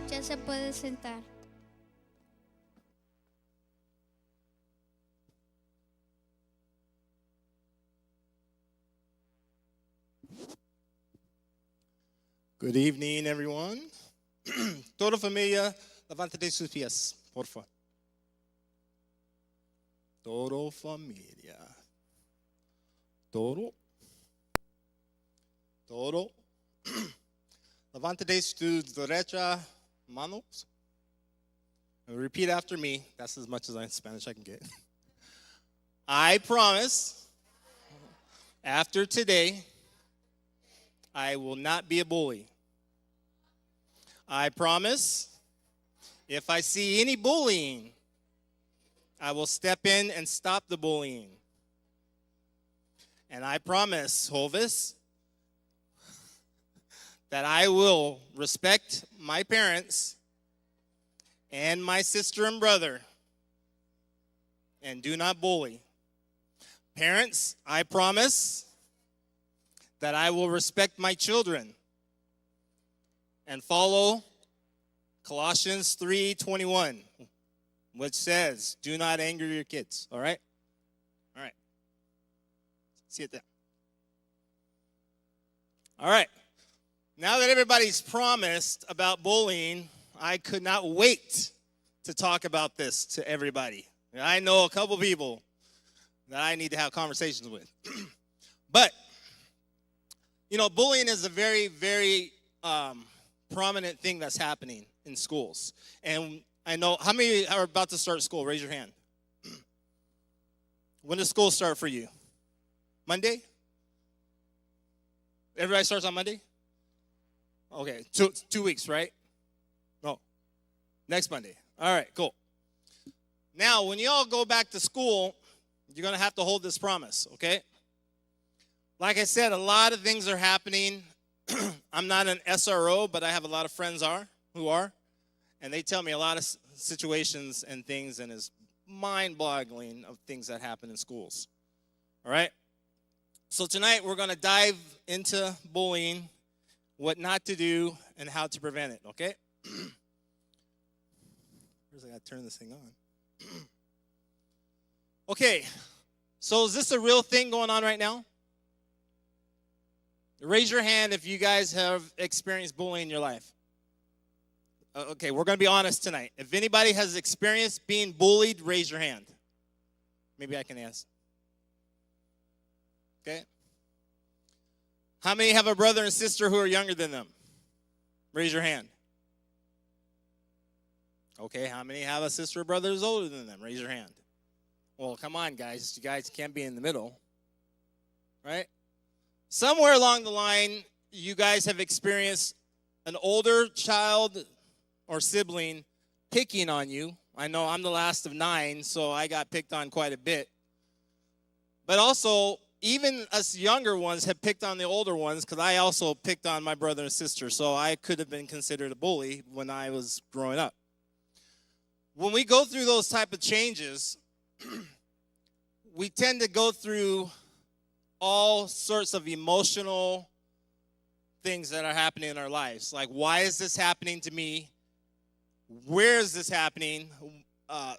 S3: Ya se puede sentar.
S2: Good evening, everyone. Toda familia, levántate sus pies, por favor. Todo familia. Todo. Levántate tus derecha manos. And repeat after me. That's as much as in Spanish I can get. I promise, after today, I will not be a bully. I promise, if I see any bullying, I will step in and stop the bullying. And I promise, Hovis, that I will respect my parents and my sister and brother and do not bully. Parents, I promise that I will respect my children and follow Colossians 3:21, which says, do not anger your kids, all right? All right. See it there. All right. Now that everybody's promised about bullying, I could not wait to talk about this to everybody. I know a couple people that I need to have conversations with. But, you know, bullying is a very, very prominent thing that's happening in schools. And I know, how many are about to start school? Raise your hand. When does school start for you? Monday? Everybody starts on Monday? Okay, 2 weeks, right? No, next Monday. All right, cool. Now, when you all go back to school, you're going to have to hold this promise, okay? Like I said, a lot of things are happening. I'm not an SRO, but I have a lot of friends who are, and they tell me a lot of situations and things, and it's mind-boggling of things that happen in schools. All right? So tonight we're going to dive into bullying, what not to do, and how to prevent it, okay? Where's I got to turn this thing on? Okay, so is this a real thing going on right now? Raise your hand if you guys have experienced bullying in your life. Okay, we're going to be honest tonight. If anybody has experienced being bullied, raise your hand. Maybe I can ask. Okay. How many have a brother and sister who are younger than them? Raise your hand. Okay, how many have a sister or brother who's older than them? Raise your hand. Well, come on, guys. You guys can't be in the middle, right? Somewhere along the line, you guys have experienced an older child or sibling picking on you. I know I'm the last of 9, so I got picked on quite a bit. But also, even us younger ones have picked on the older ones, because I also picked on my brother and sister, so I could have been considered a bully when I was growing up. When we go through those type of changes, we tend to go through all sorts of emotional things that are happening in our lives. Like, why is this happening to me? Where is this happening?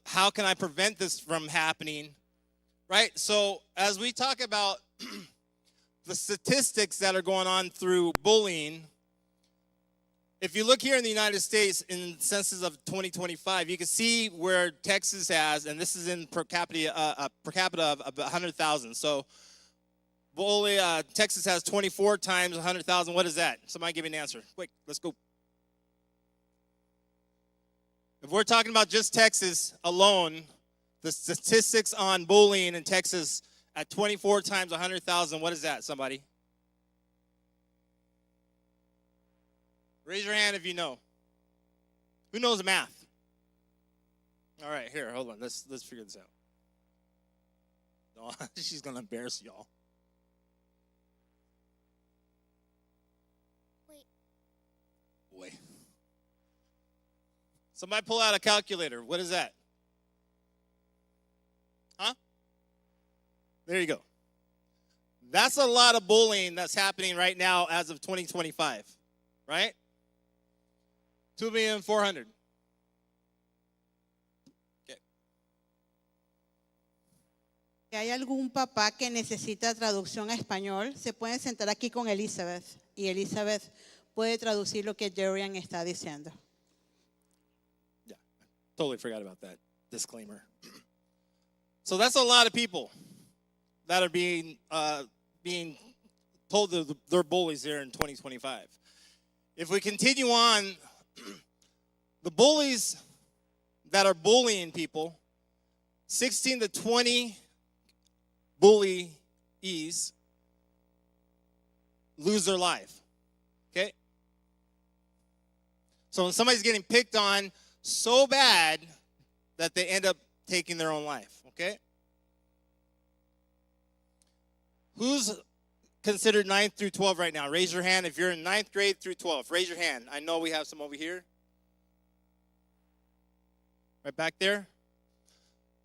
S2: How can I prevent this from happening? Right? So as we talk about the statistics that are going on through bullying, if you look here in the United States in census of 2025, you can see where Texas has, and this is in per capita of about 100,000. So Texas has 24 times 100,000. What is that? Somebody give me an answer. Quick, let's go. If we're talking about just Texas alone, the statistics on bullying in Texas at 24 times 100,000, what is that, somebody? Raise your hand if you know. Who knows math? All right, here, hold on. Let's figure this out. No, she's going to embarrass y'all. Wait. Somebody pull out a calculator. What is that? Huh? There you go. That's a lot of bullying that's happening right now as of 2025, right? 2,400,000. Okay.
S4: Si hay algún papá que necesita traducción a español, se pueden sentar aquí con Elizabeth y Elizabeth puede traducir lo que Darian está diciendo.
S2: Yeah, totally forgot about that disclaimer. So that's a lot of people that are being told that they're bullies here in 2025. If we continue on, the bullies that are bullying people, 16 to 20 bullies lose their life. Okay? So when somebody's getting picked on so bad that they end up taking their own life. Okay? Who's considered 9th through 12 right now? Raise your hand if you're in 9th grade through 12th. Raise your hand. I know we have some over here. Right back there.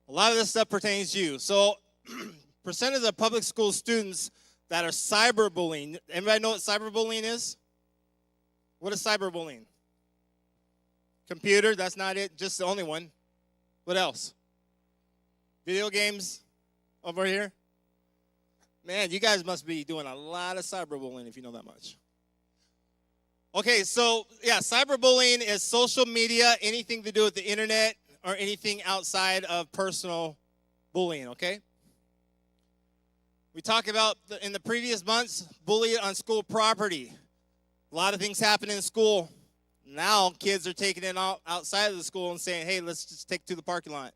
S2: A lot of this stuff pertains to you. So, percentage of public school students that are cyberbullying. Anybody know what cyberbullying is? What is cyberbullying? Computer, that's not it. Just the only one. What else? Video games over here. Man, you guys must be doing a lot of cyberbullying if you know that much. Okay, so yeah, cyberbullying is social media, anything to do with the internet or anything outside of personal bullying, okay? We talked about in the previous months, bullying on school property. A lot of things happen in school. Now kids are taking it outside of the school and saying, hey, let's just take to the parking lot.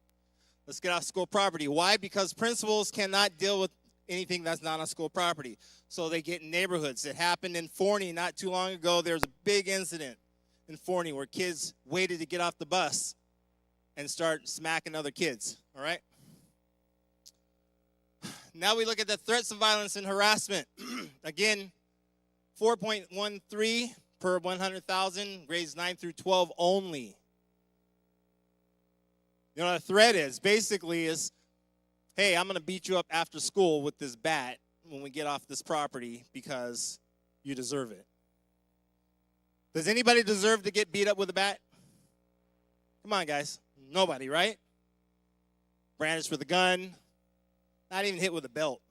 S2: Let's get off school property. Why? Because principals cannot deal with anything that's not on school property. So they get in neighborhoods. It happened in Forney not too long ago. There was a big incident in Forney where kids waited to get off the bus and start smacking other kids, all right? Now we look at the threats of violence and harassment. Again, 4.13 per 100,000, grades 9 through 12 only. You know what a threat is? Basically is, hey, I'm going to beat you up after school with this bat when we get off this property because you deserve it. Does anybody deserve to get beat up with a bat? Come on, guys. Nobody, right? Brandished with a gun. Not even hit with a belt.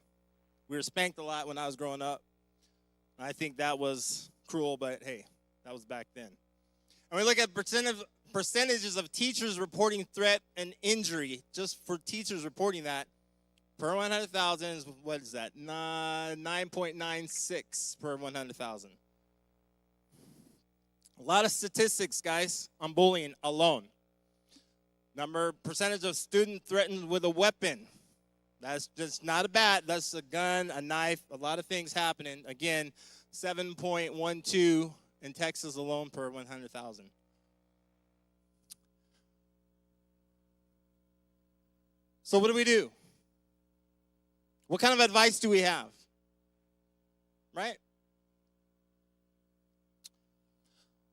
S2: We were spanked a lot when I was growing up. I think that was cruel, but hey, that was back then. And we look at percentages of teachers reporting threat and injury. Just for teachers reporting that, per 100,000 is, what is that? 9.96 per 100,000. A lot of statistics, guys, on bullying alone. Percentage of students threatened with a weapon. That's just not a bat. That's a gun, a knife, a lot of things happening. Again, 7.12 in Texas alone per 100,000. So what do? What kind of advice do we have? Right?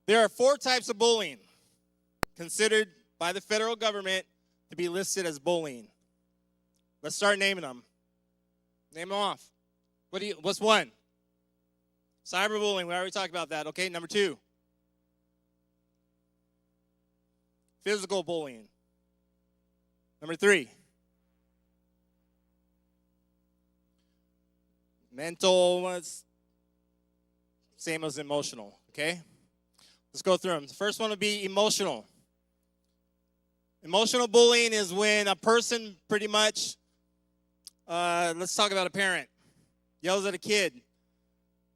S2: There are 4 types of bullying considered by the federal government to be listed as bullying. Let's start naming them. Name them off. What's one? Cyberbullying. We already talked about that. Okay, number 2. Physical bullying. Number 3. Mental, same as emotional, okay? Let's go through them. The first one would be emotional. Emotional bullying is when a person pretty much, let's talk about a parent, yells at a kid.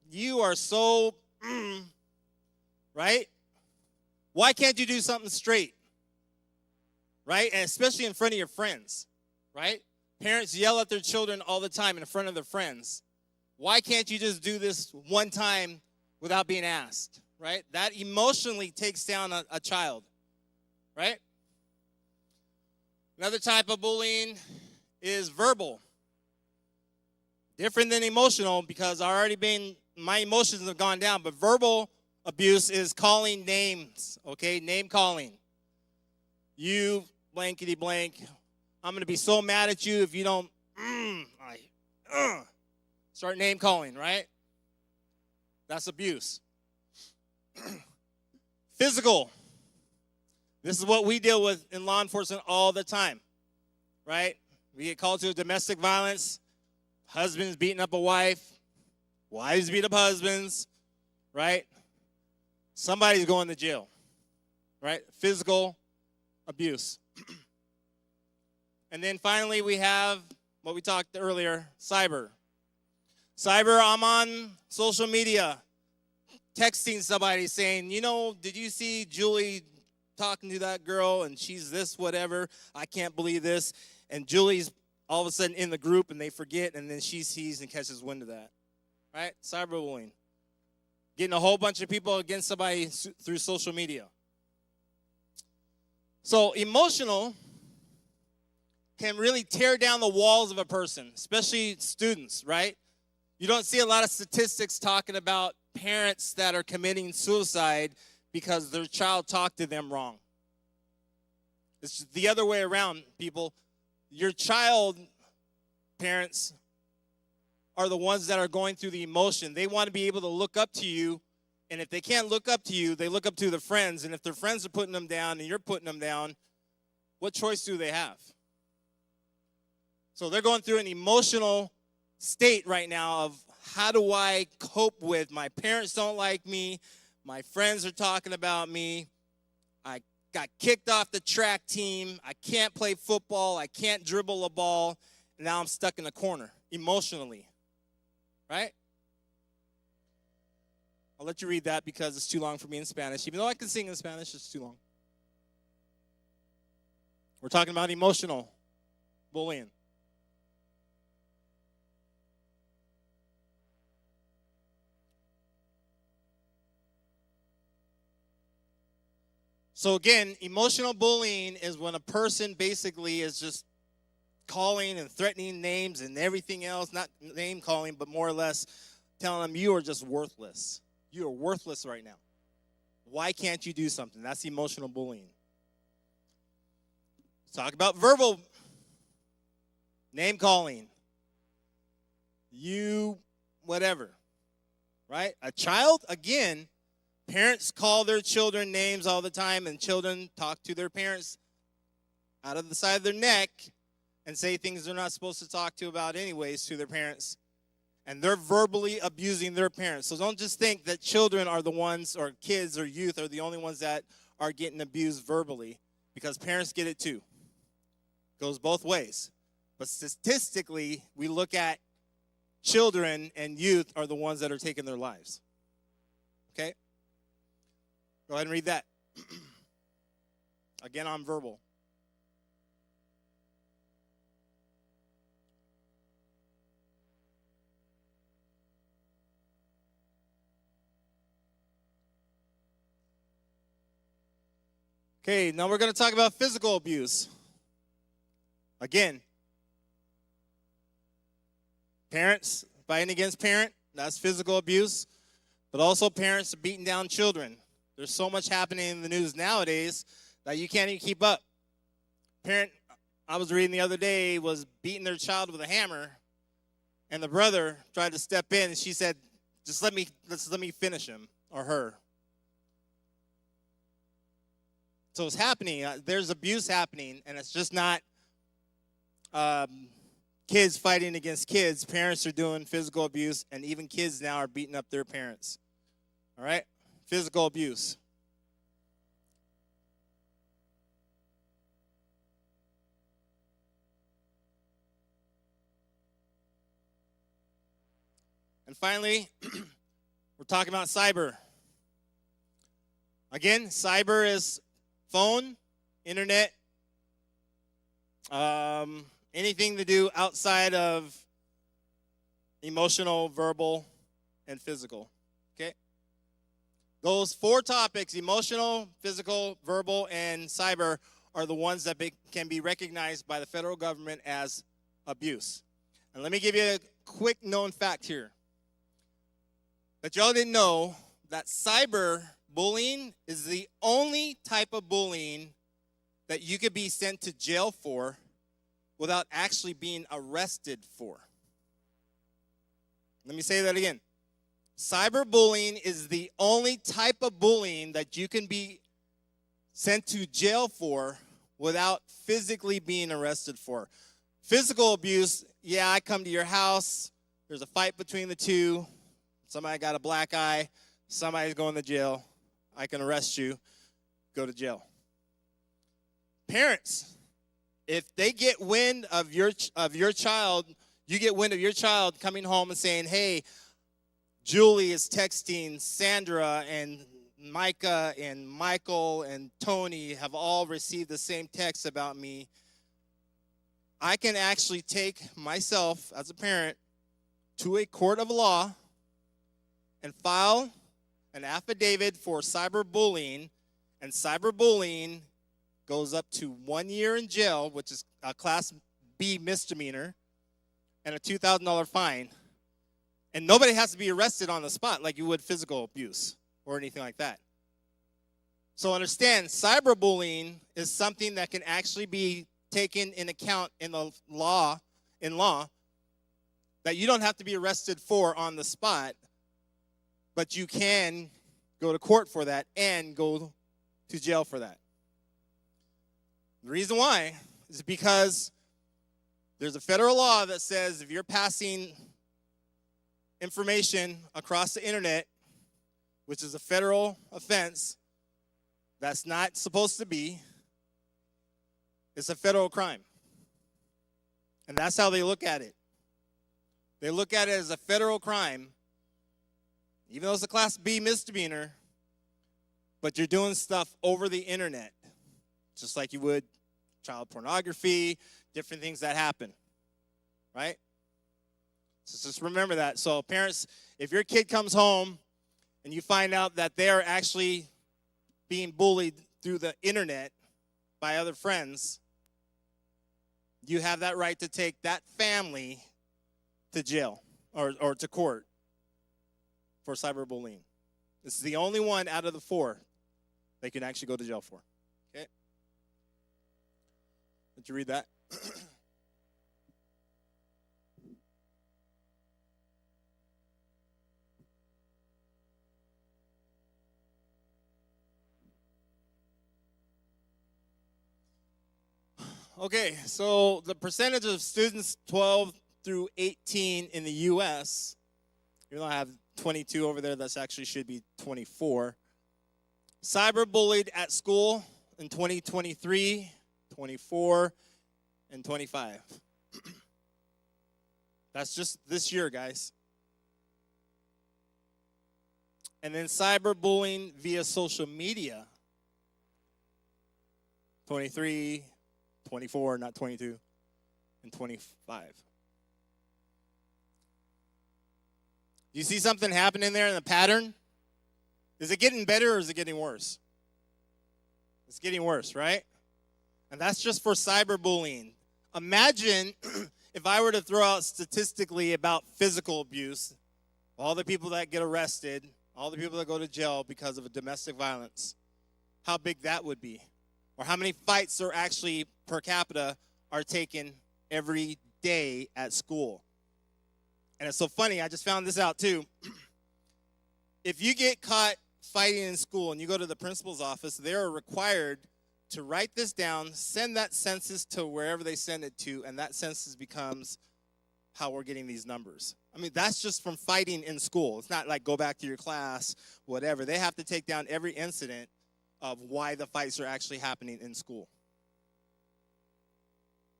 S2: You are so, right? Why can't you do something straight? Right? And especially in front of your friends, right? Parents yell at their children all the time in front of their friends. Why can't you just do this one time without being asked, right? That emotionally takes down a child, right? Another type of bullying is verbal. Different than emotional because my emotions have gone down, but verbal abuse is calling names, okay? Name calling. You blankety blank. I'm going to be so mad at you if you don't, start name calling, right? That's abuse. Physical. This is what we deal with in law enforcement all the time, right? We get called to domestic violence. Husbands beating up a wife. Wives beat up husbands, right? Somebody's going to jail, right? Physical abuse. And then finally we have what we talked earlier, cyber. Cyber, I'm on social media texting somebody saying, did you see Julie talking to that girl and she's this, whatever. I can't believe this. And Julie's all of a sudden in the group and they forget and then she sees and catches wind of that. Right? Cyberbullying. Getting a whole bunch of people against somebody through social media. So emotional can really tear down the walls of a person, especially students, right? You don't see a lot of statistics talking about parents that are committing suicide because their child talked to them wrong. It's the other way around, people. Your child, parents, are the ones that are going through the emotion. They want to be able to look up to you, and if they can't look up to you, they look up to their friends, and if their friends are putting them down and you're putting them down, what choice do they have? So they're going through an emotional state right now of how do I cope with my parents don't like me, My friends are talking about me. I got kicked off the track team. I can't play football. I can't dribble a ball. And now I'm stuck in a corner emotionally. Right? I'll let you read that because it's too long for me in Spanish. Even though I can sing in Spanish, it's too long. We're talking about emotional bullying. So again, emotional bullying is when a person basically is just calling and threatening names and everything else, not name calling, but more or less telling them you are just worthless. You are worthless right now. Why can't you do something? That's emotional bullying. Talk about verbal name calling. You, whatever, right? A child, again, parents call their children names all the time, and children talk to their parents out of the side of their neck and say things they're not supposed to talk to about anyways to their parents. And they're verbally abusing their parents. So don't just think that children are the ones, or kids or youth are the only ones that are getting abused verbally, because parents get it too. Goes both ways. But statistically, we look at children and youth are the ones that are taking their lives. Okay? Go ahead and read that. Again, on verbal. Okay, now we're going to talk about physical abuse. Again, parents fighting against parent, that's physical abuse. But also parents beating down children. There's so much happening in the news nowadays that you can't even keep up. Parent, I was reading the other day, was beating their child with a hammer, and the brother tried to step in, and she said, just let me finish him or her. So it's happening. There's abuse happening, and it's just not kids fighting against kids. Parents are doing physical abuse, and even kids now are beating up their parents. All right? Physical abuse. And finally, we're talking about cyber. Again, cyber is phone, internet, anything to do outside of emotional, verbal, and physical. Okay? Those four topics, emotional, physical, verbal, and cyber, are the ones that can be recognized by the federal government as abuse. And let me give you a quick known fact here. That y'all didn't know that cyber bullying is the only type of bullying that you could be sent to jail for without actually being arrested for. Let me say that again. Cyberbullying is the only type of bullying that you can be sent to jail for without physically being arrested for. Physical abuse, yeah, I come to your house, there's a fight between the two, somebody got a black eye, somebody's going to jail, I can arrest you, go to jail. Parents, if they get wind of your child, you get wind of your child coming home and saying, hey, Julie is texting Sandra, and Micah and Michael and Tony have all received the same text about me, I can actually take myself as a parent to a court of law and file an affidavit for cyberbullying, and cyberbullying goes up to 1 year in jail, which is a Class B misdemeanor, and a $2,000 fine. And nobody has to be arrested on the spot like you would physical abuse or anything like that. So understand, cyberbullying is something that can actually be taken in account in the law, that you don't have to be arrested for on the spot, but you can go to court for that and go to jail for that. The reason why is because there's a federal law that says if you're passing information across the internet which is a federal offense that's not supposed to be. It's a federal crime. And that's how they look at it. They look at it as a federal crime, even though it's a Class B misdemeanor, but you're doing stuff over the internet, just like you would child pornography, different things that happen, right? So just remember that. So parents, if your kid comes home and you find out that they're actually being bullied through the internet by other friends, you have that right to take that family to jail or to court for cyberbullying. This is the only one out of the 4 they can actually go to jail for. Okay? Did you read that? Okay, so the percentage of students 12 through 18 in the U.S., even though I have 22 over there, that's actually should be 24. Cyberbullied at school in 2023, 24, and 25. That's just this year, guys. And then cyberbullying via social media, 23, 24, not 22, and 25. Do you see something happening there in the pattern? Is it getting better or is it getting worse? It's getting worse, right? And that's just for cyberbullying. Imagine if I were to throw out statistically about physical abuse, all the people that get arrested, all the people that go to jail because of a domestic violence, how big that would be. Or how many fights are actually per capita are taken every day at school. And it's so funny, I just found this out too. If you get caught fighting in school and you go to the principal's office, they're required to write this down, send that census to wherever they send it to, and that census becomes how we're getting these numbers. I mean, that's just from fighting in school. It's not like go back to your class, whatever. They have to take down every incident of why the fights are actually happening in school.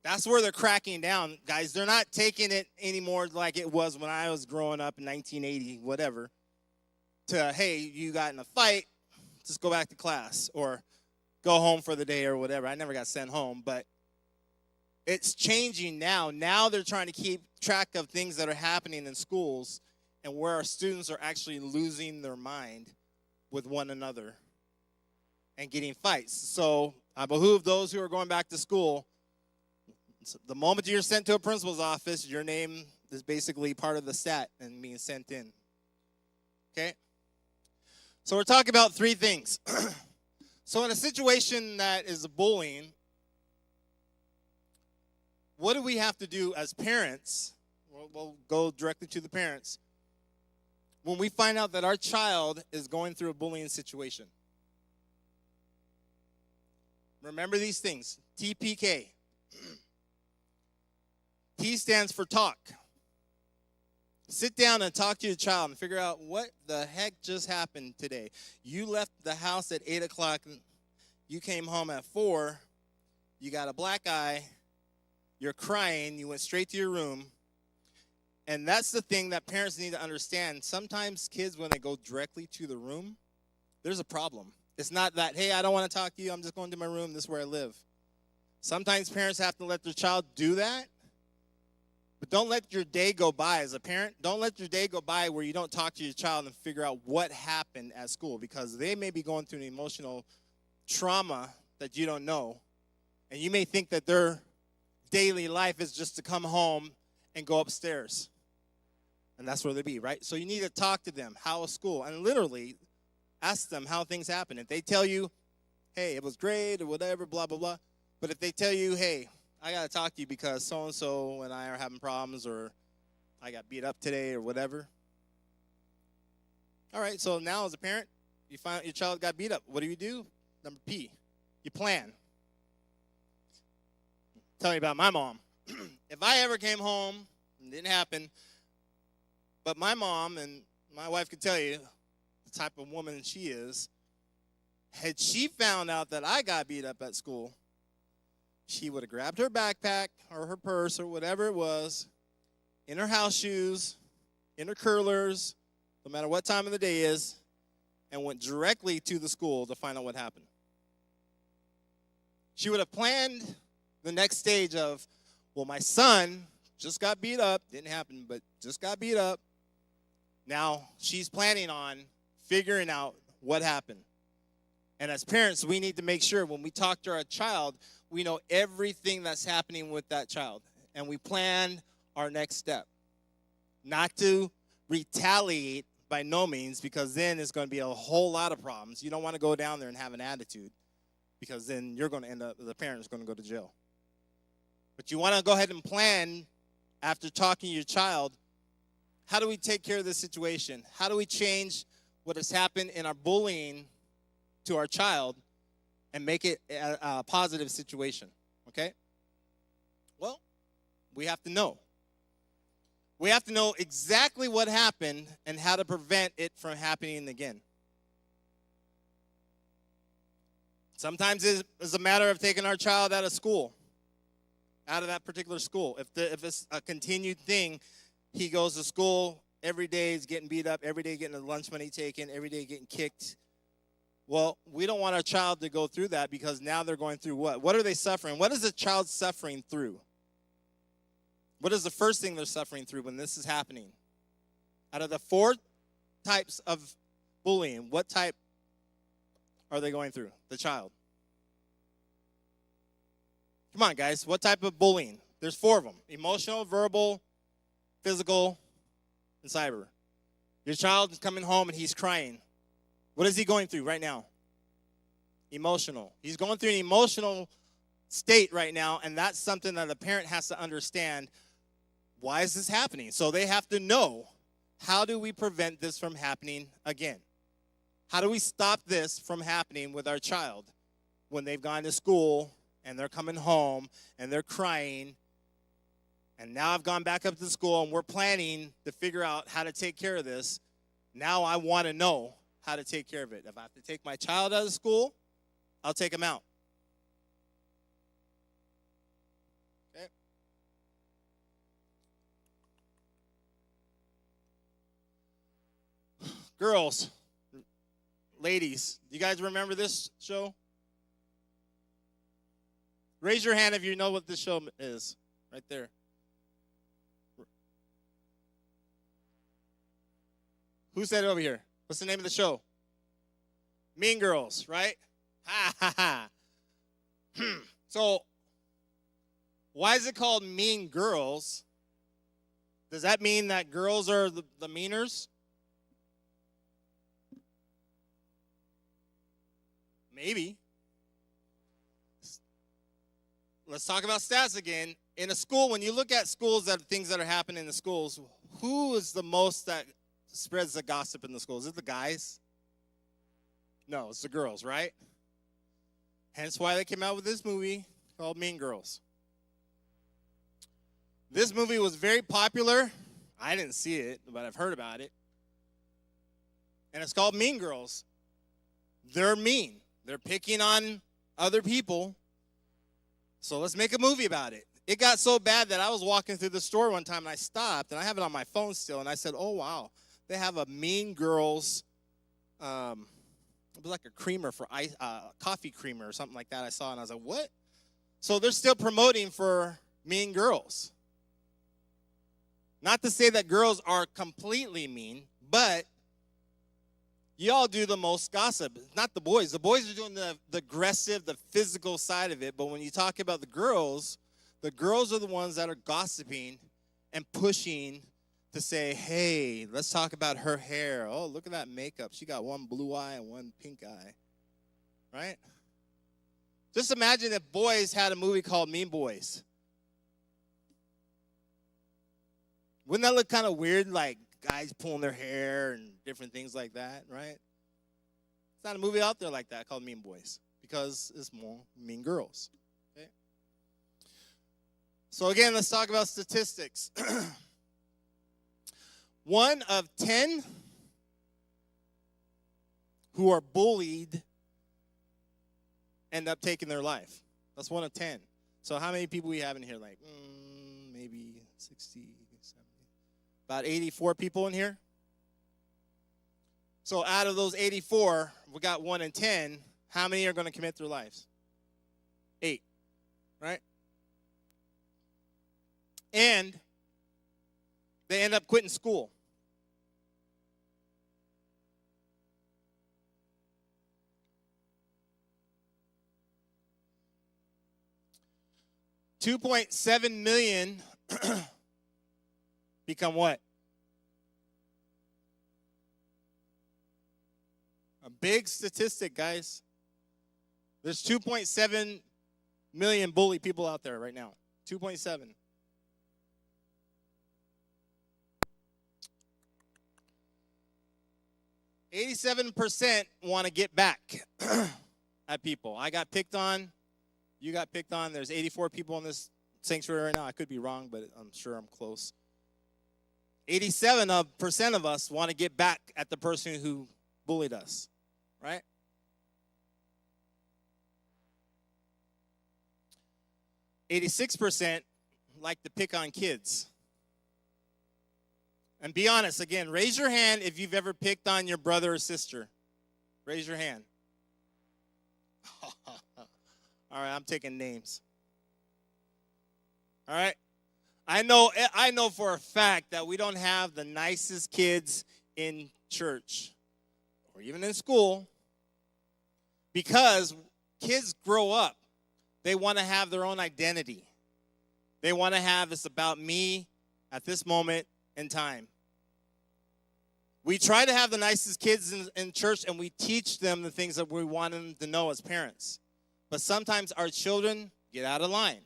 S2: That's where they're cracking down, guys. They're not taking it anymore like it was when I was growing up in 1980, whatever, to, hey, you got in a fight, just go back to class or go home for the day or whatever. I never got sent home, but it's changing now. Now they're trying to keep track of things that are happening in schools and where our students are actually losing their mind with one another and getting fights. So I behoove those who are going back to school. The moment you're sent to a principal's office, your name is basically part of the stat and being sent in. Okay? So we're talking about 3 things. So in a situation that is bullying, what do we have to do as parents? We'll go directly to the parents. When we find out that our child is going through a bullying situation. Remember these things. TPK. T stands for talk. Sit down and talk to your child and figure out what the heck just happened today. You left the house at 8 o'clock. You came home at 4. You got a black eye. You're crying. You went straight to your room. And that's the thing that parents need to understand. Sometimes kids, when they go directly to the room, there's a problem. It's not that, hey, I don't want to talk to you. I'm just going to my room. This is where I live. Sometimes parents have to let their child do that. But don't let your day go by as a parent. Don't let your day go by where you don't talk to your child and figure out what happened at school, because they may be going through an emotional trauma that you don't know. And you may think that their daily life is just to come home and go upstairs. And that's where they be, right? So you need to talk to them. How was school? And literally ask them how things happen. If they tell you, hey, it was great or whatever, blah, blah, blah. But if they tell you, hey, I got to talk to you because so-and-so and I are having problems, or I got beat up today or whatever. All right, so now as a parent, you find out your child got beat up. What do? Number P, you plan. Tell you about my mom. If I ever came home, it didn't happen, but my mom and my wife could tell you, type of woman she is, had she found out that I got beat up at school, she would have grabbed her backpack or her purse or whatever it was, in her house shoes, in her curlers, no matter what time of the day is, and went directly to the school to find out what happened. She would have planned the next stage of, well, my son just got beat up. Didn't happen, but just got beat up. Now she's planning on figuring out what happened. And as parents, we need to make sure when we talk to our child, we know everything that's happening with that child. And we plan our next step. Not to retaliate by no means, because then it's going to be a whole lot of problems. You don't want to go down there and have an attitude, because then you're going to end up, the parent's going to go to jail. But you want to go ahead and plan after talking to your child, how do we take care of this situation? How do we change what has happened in our bullying to our child and make it a positive situation, okay? Well, we have to know. We have to know exactly what happened and how to prevent it from happening again. Sometimes it's a matter of taking our child out of school, out of that particular school. If it's a continued thing, he goes to school every day, he's getting beat up, every day getting the lunch money taken, every day getting kicked. Well, we don't want our child to go through that, because now they're going through what? What are they suffering? What is a child suffering through? What is the first thing they're suffering through when this is happening? Out of the 4 types of bullying, what type are they going through? The child. Come on, guys. What type of bullying? There's 4 of them. Emotional, verbal, physical, and cyber. Your child is coming home and he's crying. What is he going through right now? Emotional. He's going through an emotional state right now, and that's something that the parent has to understand. Why is this happening? So they have to know, how do we prevent this from happening again? How do we stop this from happening with our child when they've gone to school and they're coming home and they're crying, and now I've gone back up to school and we're planning to figure out how to take care of this. Now I want to know how to take care of it. If I have to take my child out of school, I'll take him out. Okay? Girls, ladies, do you guys remember this show? Raise your hand if you know what this show is. Right there. Who said it over here? What's the name of the show? Mean Girls, right? Ha, ha, ha. So, why is it called Mean Girls? Does that mean that girls are the meaners? Maybe. Let's talk about stats again. In a school, when you look at schools, things that are happening in the schools, who is the most that spreads the gossip in the schools? Is it the guys? No, it's the girls, right? Hence why they came out with this movie called Mean Girls. This movie was very popular. I didn't see it, but I've heard about it. And it's called Mean Girls. They're mean. They're picking on other people. So let's make a movie about it. It got so bad that I was walking through the store one time and I stopped, and I have it on my phone still, and I said, oh, wow. They have a Mean Girls, it was like a creamer for ice, coffee creamer or something like that I saw, and I was like, what? So they're still promoting for Mean Girls. Not to say that girls are completely mean, but y'all do the most gossip. Not the boys. The boys are doing the aggressive, the physical side of it, but when you talk about the girls are the ones that are gossiping and pushing to say, hey, let's talk about her hair. Oh, look at that makeup. She got one blue eye and one pink eye. Right? Just imagine if boys had a movie called Mean Boys. Wouldn't that look kind of weird, like guys pulling their hair and different things like that, right? It's not a movie out there like that called Mean Boys, because it's more Mean Girls. Okay? So again, let's talk about statistics. 1 of 10 who are bullied end up taking their life. That's 1 of 10. So how many people we have in here? Like maybe 60, 70, about 84 people in here. So out of those 84, we got 1 in 10. How many are going to commit their lives? 8, right? And they end up quitting school. $2.7 million become what? A big statistic, guys. There's 2.7 million bully people out there right now. 2.7. %, want to get back at people. I got picked on. You got picked on. There's 84 people in this sanctuary right now. I could be wrong, but I'm sure I'm close. 87% of us want to get back at the person who bullied us, right? %, like to pick on kids. And be honest, again, raise your hand if you've ever picked on your brother or sister. Raise your hand. All right, I'm taking names. All right? I know for a fact that we don't have the nicest kids in church or even in school because kids grow up. They want to have their own identity. They want to have this about me at this moment in time. We try to have the nicest kids in church, and we teach them the things that we want them to know as parents. But sometimes our children get out of line,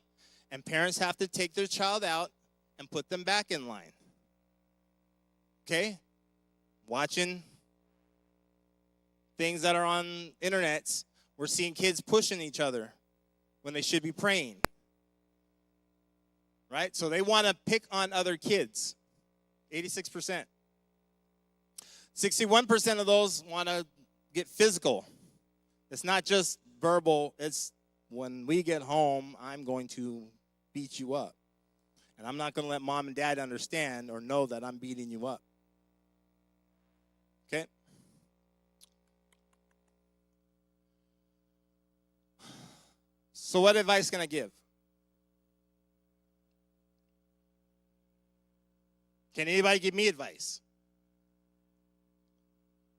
S2: and parents have to take their child out and put them back in line. Okay? Watching things that are on internets, we're seeing kids pushing each other when they should be praying. Right? So they want to pick on other kids. 86%. 61% of those want to get physical. It's not just verbal. It's when we get home, I'm going to beat you up. And I'm not going to let mom and dad understand or know that I'm beating you up. Okay? So what advice can I give? Can anybody give me advice?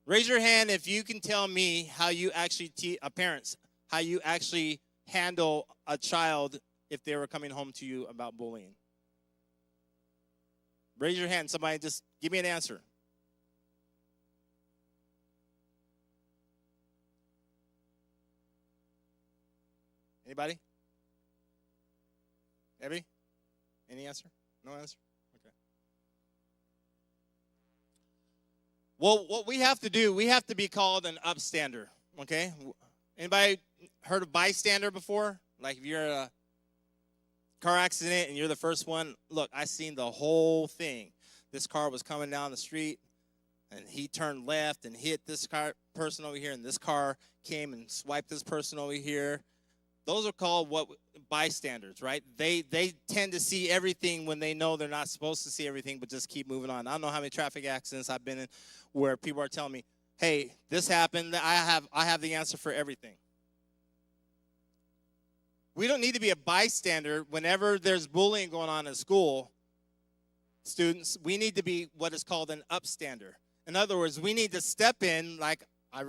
S2: Raise your hand if you can tell me how you actually parents, how you actually handle a child if they were coming home to you about bullying. Raise your hand. Somebody just give me an answer. Anybody? Abby? Any answer? No answer? Okay. Well, what we have to do, we have to be called an upstander, okay? Anybody heard of bystander before? Like if you're in a car accident and you're the first one, look, I seen the whole thing. This car was coming down the street, and he turned left and hit this person over here, and this car came and swiped this person over here. Those are called bystanders, right? They tend to see everything when they know they're not supposed to see everything, but just keep moving on. I don't know how many traffic accidents I've been in where people are telling me, "Hey, this happened. I have the answer for everything." We don't need to be a bystander whenever there's bullying going on in school. Students, we need to be what is called an upstander. In other words, we need to step in, like I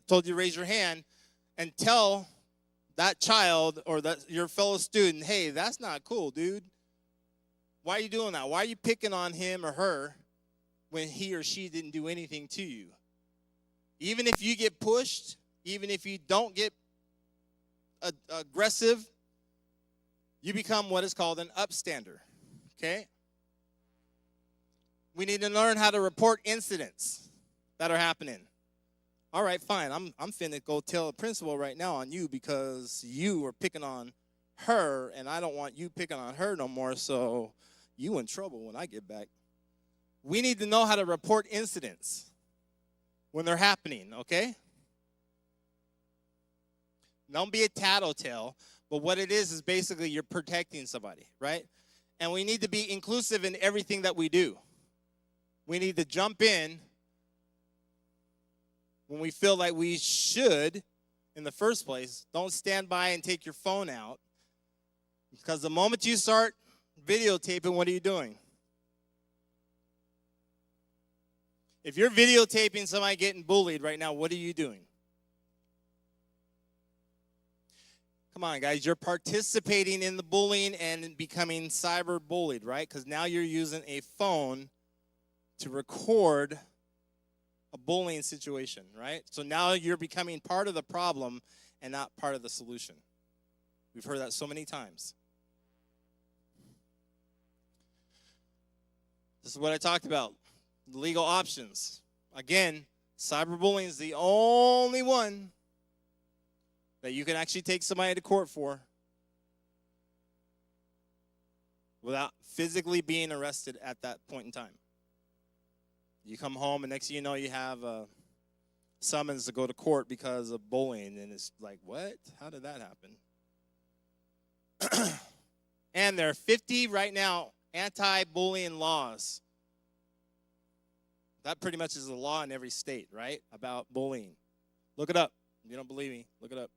S2: told you to raise your hand, and tell that child or your fellow student, "Hey, that's not cool, dude. Why are you doing that? Why are you picking on him or her when he or she didn't do anything to you?" Even if you get pushed, even if you don't get aggressive, you become what is called an upstander, okay? We need to learn how to report incidents that are happening. All right, fine. I'm finna go tell the principal right now on you because you were picking on her, and I don't want you picking on her no more, so you in trouble when I get back. We need to know how to report incidents when they're happening, okay? Don't be a tattletale. But what it is basically you're protecting somebody, right? And we need to be inclusive in everything that we do. We need to jump in when we feel like we should in the first place. Don't stand by and take your phone out. Because the moment you start videotaping, what are you doing? If you're videotaping somebody getting bullied right now, what are you doing? Come on, guys. You're participating in the bullying and becoming cyber bullied, right? Because now you're using a phone to record a bullying situation, right? So now you're becoming part of the problem and not part of the solution. We've heard that so many times. This is what I talked about. Legal options. Again, cyberbullying is the only one that you can actually take somebody to court for without physically being arrested at that point in time. You come home and next thing you know you have a summons to go to court because of bullying, and it's like, what? How did that happen? And there are 50 right now anti-bullying laws. That pretty much is a law in every state, right? About bullying. Look it up. If you don't believe me, look it up.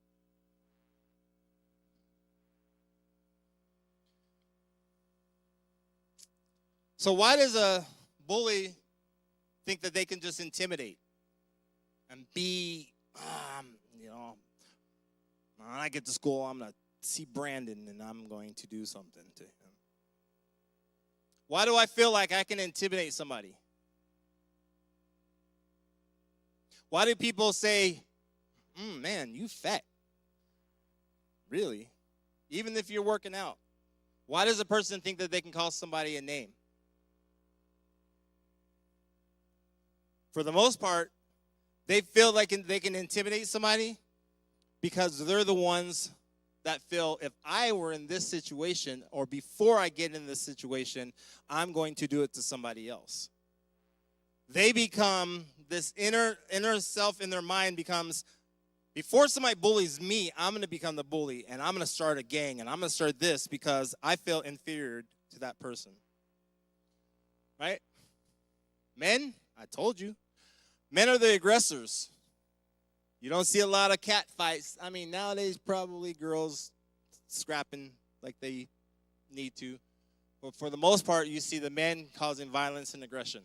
S2: So why does a bully think that they can just intimidate and be, when I get to school, I'm going to see Brandon and I'm going to do something to him? Why do I feel like I can intimidate somebody? Why do people say, man, you fat? Really? Even if you're working out. Why does a person think that they can call somebody a name? For the most part, they feel like they can intimidate somebody because they're the ones that feel, if I were in this situation or before I get in this situation, I'm going to do it to somebody else. They become, this inner self in their mind becomes, before somebody bullies me, I'm going to become the bully, and I'm going to start a gang, and I'm going to start this because I feel inferior to that person. Right? Men, I told you, men are the aggressors. You don't see a lot of cat fights. I mean, nowadays probably girls scrapping like they need to. But for the most part, you see the men causing violence and aggression.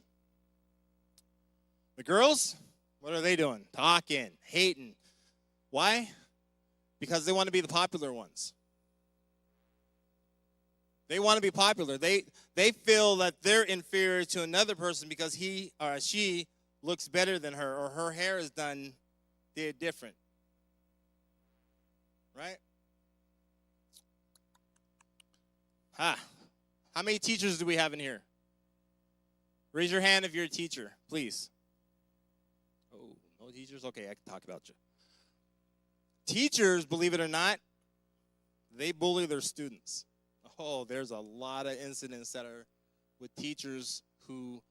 S2: The girls, what are they doing? Talking, hating. Why? Because they want to be the popular ones. They want to be popular. They feel that they're inferior to another person because he or she looks better than her, or her hair is done different. Right? How many teachers do we have in here? Raise your hand if you're a teacher, please. Oh, no teachers? Okay, I can talk about you. Teachers, believe it or not, they bully their students. Oh, there's a lot of incidents that are with teachers who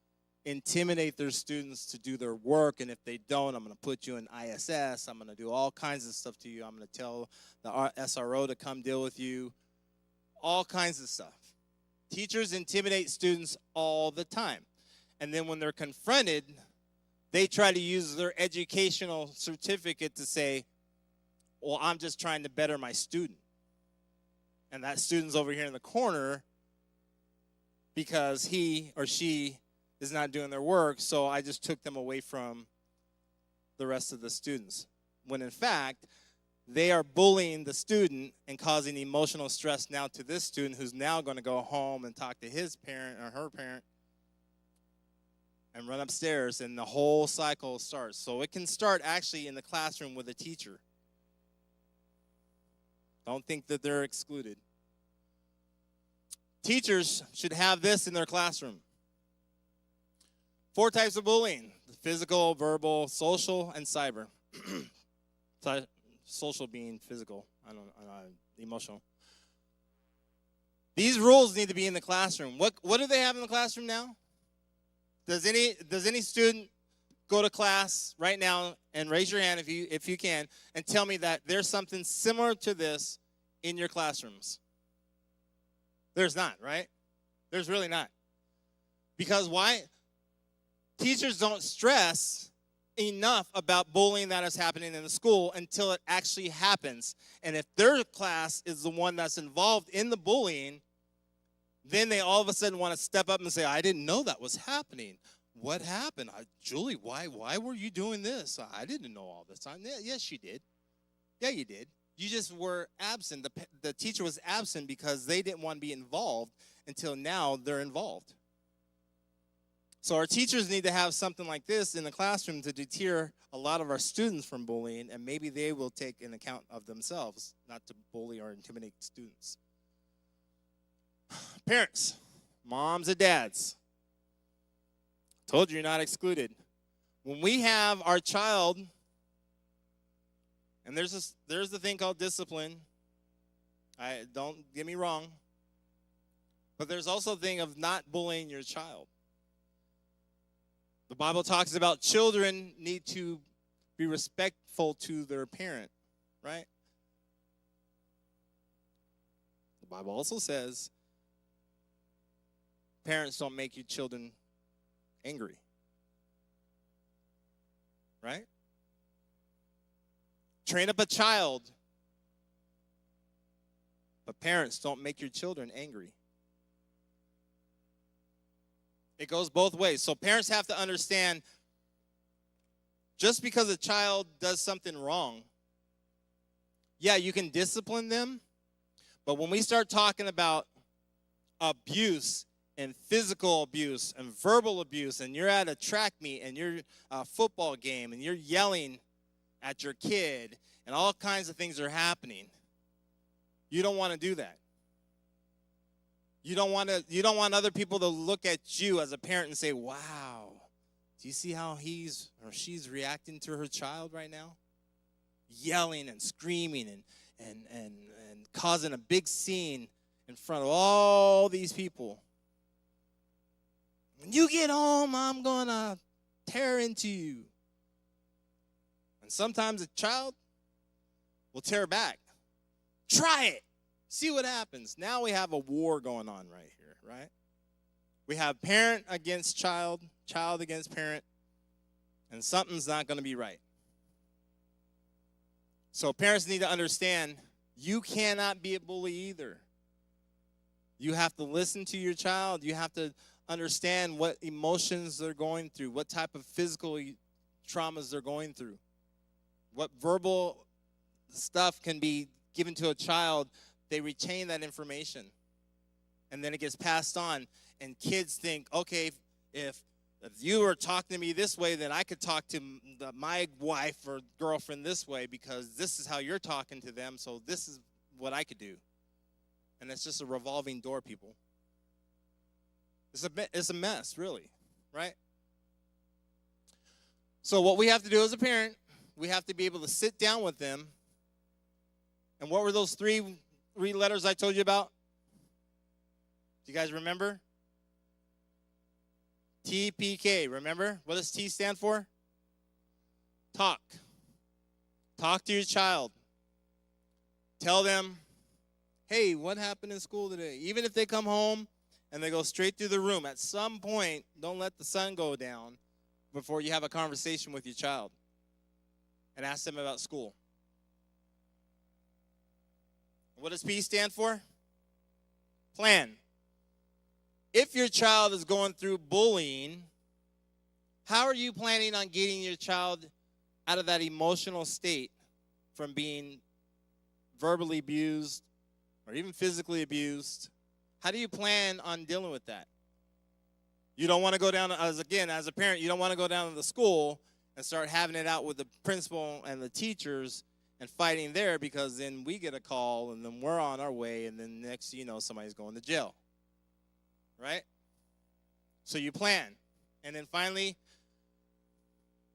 S2: intimidate their students to do their work, and if they don't, I'm going to put you in ISS. I'm going to do all kinds of stuff to you. I'm going to tell the SRO to come deal with you. All kinds of stuff. Teachers intimidate students all the time. And then when they're confronted, they try to use their educational certificate to say, well, I'm just trying to better my student. And that student's over here in the corner because he or she is not doing their work, so I just took them away from the rest of the students. When in fact, they are bullying the student and causing emotional stress now to this student, who's now going to go home and talk to his parent or her parent and run upstairs, and the whole cycle starts. So it can start actually in the classroom with a teacher. Don't think that they're excluded. Teachers should have this in their classroom. 4 types of bullying: physical, verbal, social, and cyber. Social being physical, emotional. These rules need to be in the classroom. What do they have in the classroom now? Does any student go to class right now and raise your hand if you can and tell me that there's something similar to this in your classrooms. There's not, right? There's really not. Because why? Teachers don't stress enough about bullying that is happening in the school until it actually happens. And if their class is the one that's involved in the bullying, then they all of a sudden want to step up and say, I didn't know that was happening. What happened? Julie, why were you doing this? I didn't know all this time. Yeah, yes, you did. Yeah, you did. You just were absent. The teacher was absent because they didn't want to be involved until now they're involved. So our teachers need to have something like this in the classroom to deter a lot of our students from bullying, and maybe they will take an account of themselves, not to bully or intimidate students. Parents, moms and dads, told you you're not excluded. When we have our child, and there's the thing called discipline. Don't get me wrong, but there's also a thing of not bullying your child. The Bible talks about children need to be respectful to their parent, right? The Bible also says parents don't make your children angry, right? Train up a child, but parents don't make your children angry. It goes both ways. So parents have to understand, just because a child does something wrong, yeah, you can discipline them, but when we start talking about abuse and physical abuse and verbal abuse, and you're at a track meet and you're a football game and you're yelling at your kid and all kinds of things are happening, you don't want to do that. You don't want other people to look at you as a parent and say, wow, do you see how he's or she's reacting to her child right now? Yelling and screaming and causing a big scene in front of all these people. When you get home, I'm going to tear into you. And sometimes a child will tear back. Try it. See what happens. Now we have a war going on right here, right? We have parent against child, child against parent, and something's not going to be right. So parents need to understand you cannot be a bully either. You have to listen to your child. You have to understand what emotions they're going through, what type of physical traumas they're going through, what verbal stuff can be given to a child. They retain that information, and then it gets passed on, and kids think, okay, if you were talking to me this way, then I could talk to my wife or girlfriend this way because this is how you're talking to them, so this is what I could do. And it's just a revolving door, people. It's a mess, really, right? So what we have to do as a parent, we have to be able to sit down with them. And what were those three letters I told you about? Do you guys remember? TPK, remember? What does T stand for? Talk. Talk to your child. Tell them, hey, what happened in school today? Even if they come home and they go straight through the room, at some point, don't let the sun go down before you have a conversation with your child and ask them about school. What does P stand for? Plan. If your child is going through bullying, how are you planning on getting your child out of that emotional state from being verbally abused or even physically abused? How do you plan on dealing with that? You don't want to go down, as a parent, you don't want to go down to the school and start having it out with the principal and the teachers and fighting there, because then we get a call and then we're on our way, and then next thing you know, somebody's going to jail. Right? So you plan. And then finally,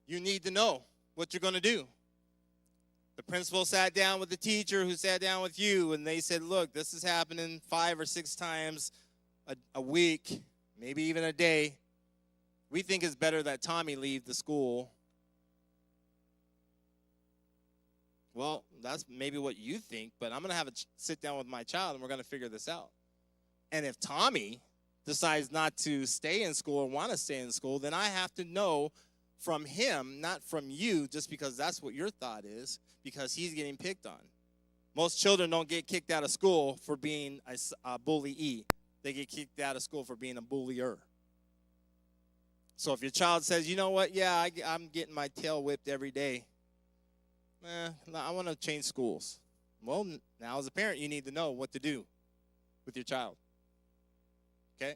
S2: you need to know what you're going to do. The principal sat down with the teacher who sat down with you, and they said, look, this is happening 5 or 6 times a week, maybe even a day. we think it's better that Tommy leave the school. Well, that's maybe what you think, but I'm going to have a sit down with my child, and we're going to figure this out. And if Tommy decides not to stay in school or want to stay in school, then I have to know from him, not from you, just because that's what your thought is, because he's getting picked on. Most children don't get kicked out of school for being a bully. They get kicked out of school for being a bullier. So if your child says, you know what, yeah, I'm getting my tail whipped every day, I want to change schools. Well, now as a parent, you need to know what to do with your child. Okay?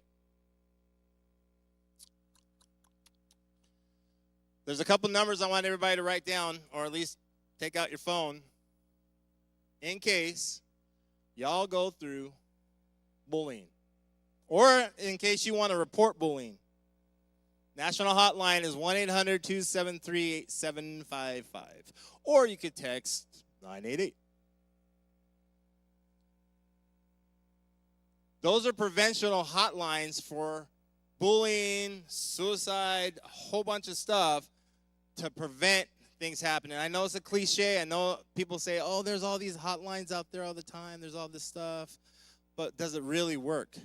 S2: There's a couple numbers I want everybody to write down, or at least take out your phone, in case y'all go through bullying, or in case you want to report bullying. National hotline is 1-800-273-8755, or you could text 988. Those are preventional hotlines for bullying, suicide, a whole bunch of stuff to prevent things happening. I know it's a cliche. I know people say, oh, there's all these hotlines out there all the time. There's all this stuff. But does it really work?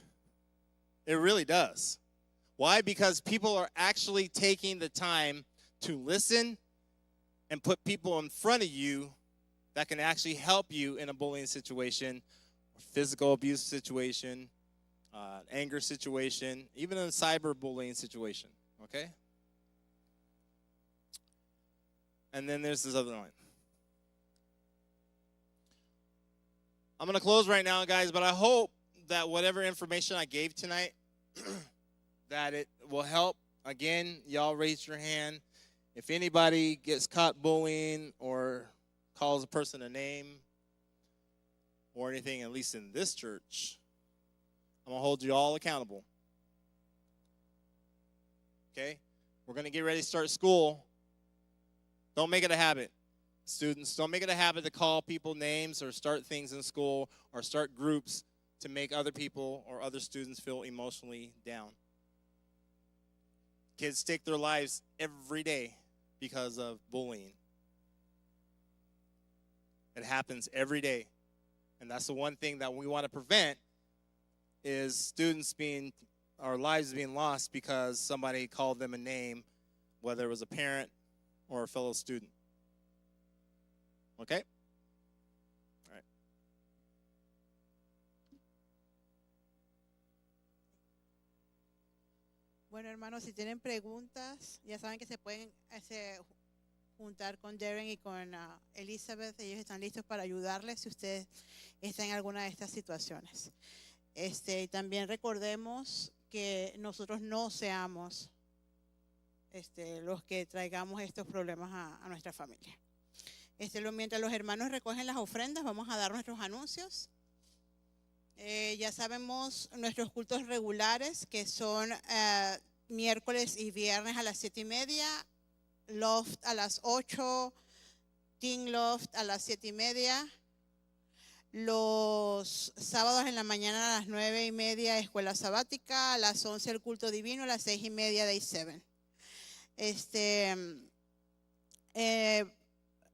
S2: It really does. Why? Because people are actually taking the time to listen and put people in front of you that can actually help you in a bullying situation, physical abuse situation, anger situation, even a cyberbullying situation, okay? And then there's this other one. I'm going to close right now, guys, but I hope that whatever information I gave tonight, that it will help. Again, y'all raise your hand. If anybody gets caught bullying or calls a person a name or anything, at least in this church, I'm going to hold you all accountable. Okay? We're going to get ready to start school. Don't make it a habit. Students, don't make it a habit to call people names or start things in school or start groups to make other people or other students feel emotionally down. Kids take their lives every day because of bullying. It happens every day. And that's the one thing that we want to prevent is students our lives being lost because somebody called them a name, whether it was a parent or a fellow student. Okay? All right.
S4: Bueno, hermanos, si tienen preguntas, ya saben que se pueden juntar con Darren y con Elizabeth. Ellos están listos para ayudarles si ustedes están en alguna de estas situaciones. Y también recordemos que nosotros no seamos los que traigamos estos problemas a nuestra familia. Mientras los hermanos recogen las ofrendas, vamos a dar nuestros anuncios. Ya sabemos nuestros cultos regulares, que son miércoles y viernes a las 7:30, Loft a las 8, Teen Loft a las 7:30. Los sábados en la mañana a las 9:30, escuela sabática, a las 11 el culto divino, a las 6:30 Day 7.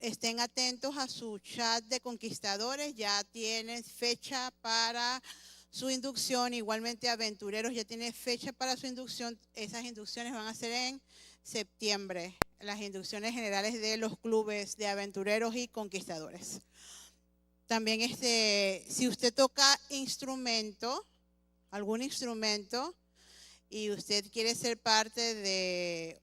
S4: Estén atentos a su chat de conquistadores, ya tienen fecha para su inducción. Igualmente aventureros ya tienen fecha para su inducción. Esas inducciones van a ser en septiembre, las inducciones generales de los clubes de aventureros y conquistadores. También si usted toca algún instrumento, y usted quiere ser parte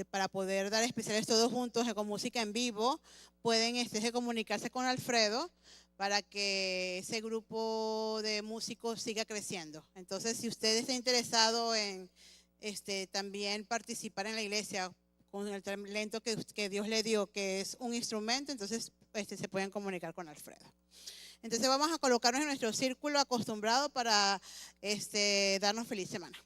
S4: para poder dar especiales todos juntos con música en vivo, pueden comunicarse con Alfredo para que ese grupo de músicos siga creciendo. Entonces, si usted está interesado en también participar en la iglesia con el talento que Dios le dio, que es un instrumento, entonces se pueden comunicar con Alfredo. Entonces vamos a colocarnos en nuestro círculo acostumbrado para darnos feliz semana.